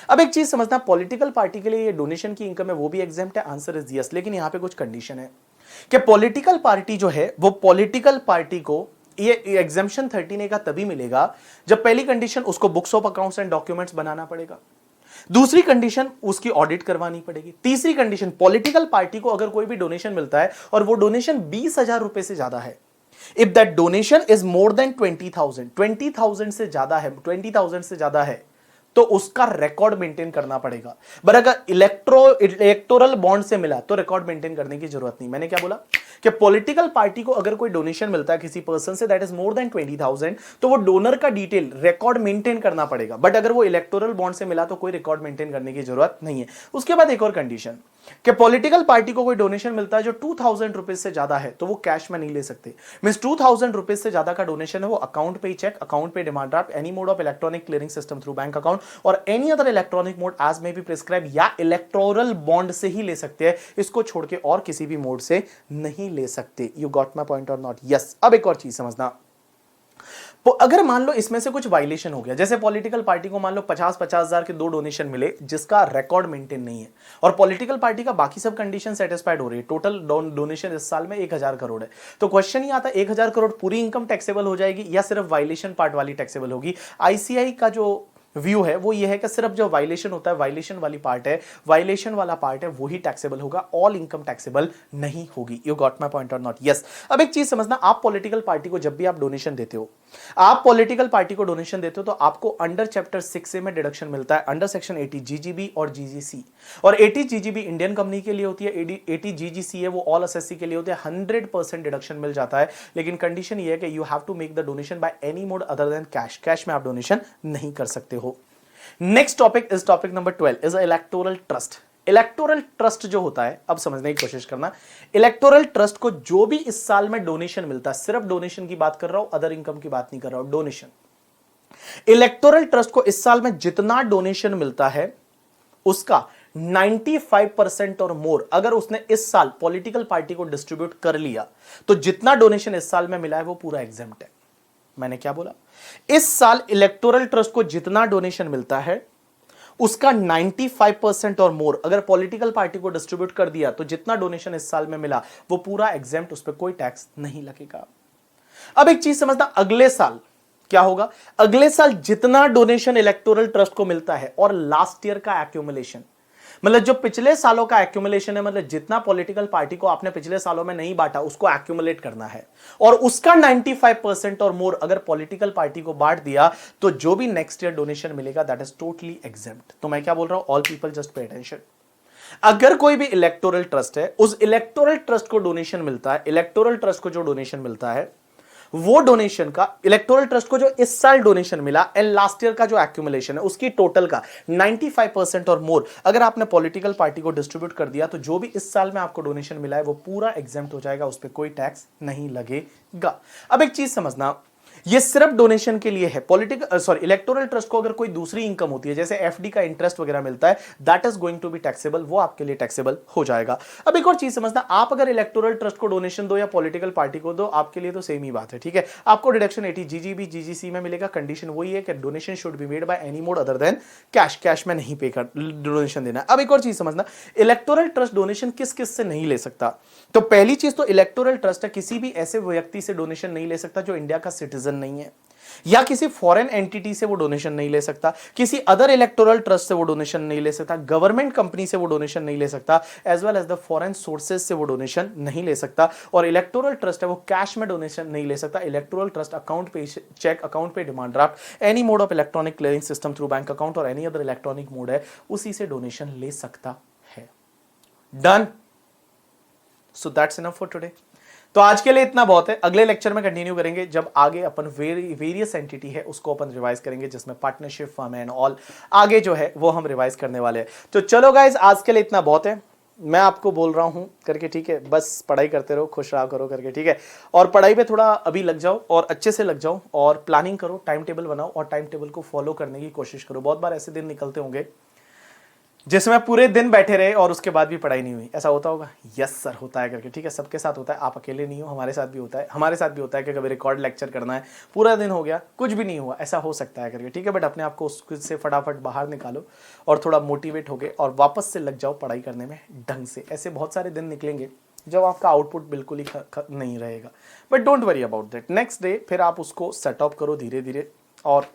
अब एक चीज समझना, पॉलिटिकल पार्टी के लिए ये डोनेशन की इनकम है वो भी एग्जेम्प्ट है, आंसर इज यस। लेकिन यहां पे कुछ कंडीशन है कि पॉलिटिकल पार्टी जो है वो पॉलिटिकल पार्टी को ये एग्जेम्पशन 13A का तभी मिलेगा जब पहली कंडीशन उसको books of accounts and documents बनाना पड़ेगा, दूसरी कंडीशन उसकी ऑडिट करवानी पड़ेगी, तीसरी कंडीशन पॉलिटिकल पार्टी को अगर कोई भी डोनेशन मिलता है और वो डोनेशन 20,000 रुपए से ज्यादा है, if that donation is more then 20,000 से ज्यादा है, 20,000 से ज्यादा है, तो उसका रिकॉर्ड मेंटेन करना पड़ेगा। पर अगर इलेक्टोरल बॉन्ड से मिला तो रिकॉर्ड मेंटेन करने की जरूरत नहीं। मैंने क्या बोला कि पॉलिटिकल पार्टी को अगर कोई डोनेशन मिलता है किसी पर्सन से दैट इज मोर देन 20,000, तो वो डोनर का डिटेल रिकॉर्ड मेंटेन करना पड़ेगा। बट अगर वो इलेक्टोरल बॉन्ड से मिला तो कोई रिकॉर्ड मेंटेन करने की जरूरत नहीं है। उसके बाद एक और कंडीशन कि पॉलिटिकल पार्टी को कोई डोनेशन मिलता है जो 2,000 रुपीज से ज्यादा है, तो वो कैश में नहीं ले सकते। मींस 2,000 रुपीज से ज्यादा का डोनेशन है वो account payee cheque, account payee demand draft, any mode of electronic clearing system through bank account और any other electronic mode as may be prescribe, या इलेक्टोरल बॉन्ड से ही ले सकते हैं, इसको छोड़ के और किसी भी मोड से नहीं ले सकते। You got my point or not? Yes. अब एक और चीज समझना, तो अगर मान लो इसमें से कुछ वायलेशन हो गया, जैसे पॉलिटिकल पार्टी को मान लो 50,000 के 2 डोनेशन मिले जिसका रिकॉर्ड मेंटेन नहीं है, और पॉलिटिकल पार्टी का बाकी सब कंडीशन सेटिस्फाइड हो रही है, टोटल डोनेशन इस साल में 1,000 करोड़ है, तो क्वेश्चन ही आता 1,000 करोड़ पूरी इनकम टैक्सेबल हो जाएगी या सिर्फ वायलेशन पार्ट वाली टैक्सेबल होगी? आईसीआई का जो व्यू है वो ये है कि सिर्फ जो वायलेशन होता है, वायलेशन वाली पार्ट है, वायलेशन वाला पार्ट है वही टैक्सेबल होगा, ऑल इनकम टैक्सेबल नहीं होगी। You got my point or not? Yes. अब एक चीज समझना, आप पॉलिटिकल पार्टी को जब भी आप डोनेशन देते हो, आप पॉलिटिकल पार्टी को डोनेशन देते हो तो आपको अंडर चैप्टर 6A में डिडक्शन मिलता है, अंडर सेक्शन 80 जीजीबी और जीजीसी। और 80 जीजीबी इंडियन कंपनी के लिए होती है, 80 जीजीसी है वो ऑल एसएससी के लिए होते हैं, 100% डिडक्शन मिल जाता है। लेकिन कंडीशन ये है कि you have to make the donation by any mode other than cash, cash में आप डोनेशन नहीं कर सकते हो। Next topic is topic number 12 is electoral trust. Electoral trust जो होता है, अब समझने की कोशिश करना, इलेक्टोरल ट्रस्ट को जो भी इस साल में डोनेशन मिलता है, सिर्फ डोनेशन की बात कर रहा हूं, अदर इनकम की बात नहीं कर रहा हूं, डोनेशन। इलेक्टोरल ट्रस्ट को इस साल में जितना डोनेशन मिलता है उसका 95% और मोर अगर उसने इस साल पॉलिटिकल पार्टी को डिस्ट्रीब्यूट कर लिया, तो जितना डोनेशन इस साल में मिला है वो पूरा एग्जेम्प्ट है। मैंने क्या बोला? इस साल इलेक्टोरल ट्रस्ट को जितना डोनेशन मिलता है उसका 95% और मोर अगर पॉलिटिकल पार्टी को डिस्ट्रीब्यूट कर दिया, तो जितना डोनेशन इस साल में मिला वो पूरा एग्जेम्प्ट, उस पर कोई टैक्स नहीं लगेगा। अब एक चीज समझना, अगले साल क्या होगा? अगले साल जितना डोनेशन इलेक्टोरल ट्रस्ट को मिलता है और लास्ट ईयर का एक्यूमुलेशन, मतलब जो पिछले सालों का एक्यूमुलेशन है, मतलब जितना पॉलिटिकल पार्टी को आपने पिछले सालों में नहीं बांटा उसको एक्यूमुलेट करना है, और उसका 95% और मोर अगर पॉलिटिकल पार्टी को बांट दिया, तो जो भी नेक्स्ट ईयर डोनेशन मिलेगा दैट इज टोटली एग्जेम्प्ट। तो मैं क्या बोल रहा हूं? All people just pay attention. अगर कोई भी इलेक्टोरल ट्रस्ट है, उस इलेक्टोरल ट्रस्ट को डोनेशन मिलता है, इलेक्टोरल ट्रस्ट को जो डोनेशन मिलता है वो डोनेशन का, इलेक्टोरल ट्रस्ट को जो इस साल डोनेशन मिला एंड लास्ट ईयर का जो एक्यूमुलेशन है उसकी टोटल का 95% और मोर अगर आपने पॉलिटिकल पार्टी को डिस्ट्रीब्यूट कर दिया, तो जो भी इस साल में आपको डोनेशन मिला है वो पूरा एग्जेम्प्ट हो जाएगा, उस पर कोई टैक्स नहीं लगेगा। अब एक चीज समझना, ये सिर्फ डोनेशन के लिए है। इलेक्टोरल ट्रस्ट को अगर कोई दूसरी इनकम होती है, जैसे एफडी का इंटरेस्ट वगैरह मिलता है, that is going to be taxable, वो आपके लिए टैक्सेबल हो जाएगा। अब एक और चीज समझना, आप अगर इलेक्टोरल ट्रस्ट को डोनेशन दो या पॉलिटिकल पार्टी को दो, आपके लिए तो सेम ही बात है, ठीक है। आपको डिडक्शन 80 जीजीबी जीजीसी में मिलेगा। कंडीशन वही है कि donation should be made by any mode other than cash, cash में नहीं पे कर डोनेशन देना। अब एक और चीज समझना, इलेक्टोरल ट्रस्ट डोनेशन किस किस से नहीं ले सकता? तो पहली चीज तो इलेक्टोरल ट्रस्ट है किसी भी ऐसे व्यक्ति से डोनेशन नहीं ले सकता जो इंडिया का सिटीजन नहीं है। या किसी फॉरेन एंटिटी से वो डोनेशन नहीं ले सकता, किसी अदर इलेक्टोरल ट्रस्ट से वो डोनेशन नहीं ले सकता, गवर्नमेंट कंपनी से वो डोनेशन नहीं ले सकता, as well as the foreign sources से वो डोनेशन नहीं ले सकता। और इलेक्टोरल ट्रस्ट है वो कैश में डोनेशन नहीं ले सकता। Electoral trust account payee cheque, account payee demand draft, any mode of electronic clearing system through bank account और एनी अदर इलेक्ट्रॉनिक मोड है, उसी से डोनेशन ले सकता है। Done. So that's enough for today. तो आज के लिए इतना बहुत है। अगले लेक्चर में कंटिन्यू करेंगे जब आगे अपन वेरियस एंटिटी है उसको अपन रिवाइज करेंगे, जिसमें पार्टनरशिप फर्म एंड ऑल आगे जो है वो हम रिवाइज करने वाले हैं। तो चलो गाइज, आज के लिए इतना बहुत है। मैं आपको बोल रहा हूं करके, ठीक है, बस पढ़ाई करते रहो, खुश रहा करो करके, ठीक है। और पढ़ाई पे थोड़ा अभी लग जाओ और अच्छे से लग जाओ और प्लानिंग करो, टाइम टेबल बनाओ और टाइम टेबल को फॉलो करने की कोशिश करो। बहुत बार ऐसे दिन निकलते होंगे जिसमें पूरे दिन बैठे रहे और उसके बाद भी पढ़ाई नहीं हुई। ऐसा होता होगा? यस सर, होता है करके, ठीक है। सबके साथ होता है, आप अकेले नहीं हो, हमारे साथ भी होता है। हमारे साथ भी होता है कि कभी रिकॉर्ड लेक्चर करना है, पूरा दिन हो गया, कुछ भी नहीं हुआ, ऐसा हो सकता है करके, ठीक है। बट अपने आप को उससे फटाफट बाहर निकालो और थोड़ा मोटिवेट हो गए और वापस से लग जाओ पढ़ाई करने में ढंग से। ऐसे बहुत सारे दिन निकलेंगे जब आपका आउटपुट बिल्कुल ही नहीं रहेगा, but don't worry about that. Next day फिर आप उसको सेटअप करो धीरे धीरे और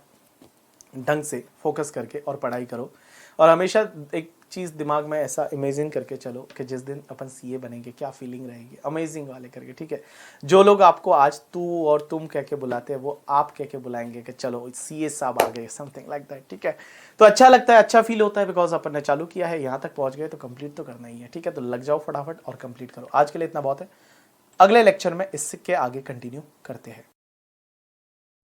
ढंग से फोकस करके और पढ़ाई करो। और हमेशा एक चीज़ दिमाग में ऐसा इमेजिन करके चलो कि जिस दिन अपन सीए बनेंगे क्या फीलिंग रहेगी, अमेजिंग वाले करके, ठीक है। जो लोग आपको आज तू और तुम कह के बुलाते हैं वो आप कह के बुलाएंगे कि चलो सीए साहब आ गए, समथिंग लाइक दैट, ठीक है। तो अच्छा लगता है, अच्छा फील होता है, बिकॉज अपन ने चालू किया है, यहाँ तक पहुँच गए तो कंप्लीट तो करना ही है, ठीक है। तो लग जाओ फटाफट और कंप्लीट करो। आज के लिए इतना बहुत है। अगले लेक्चर में इसके आगे कंटिन्यू करते हैं।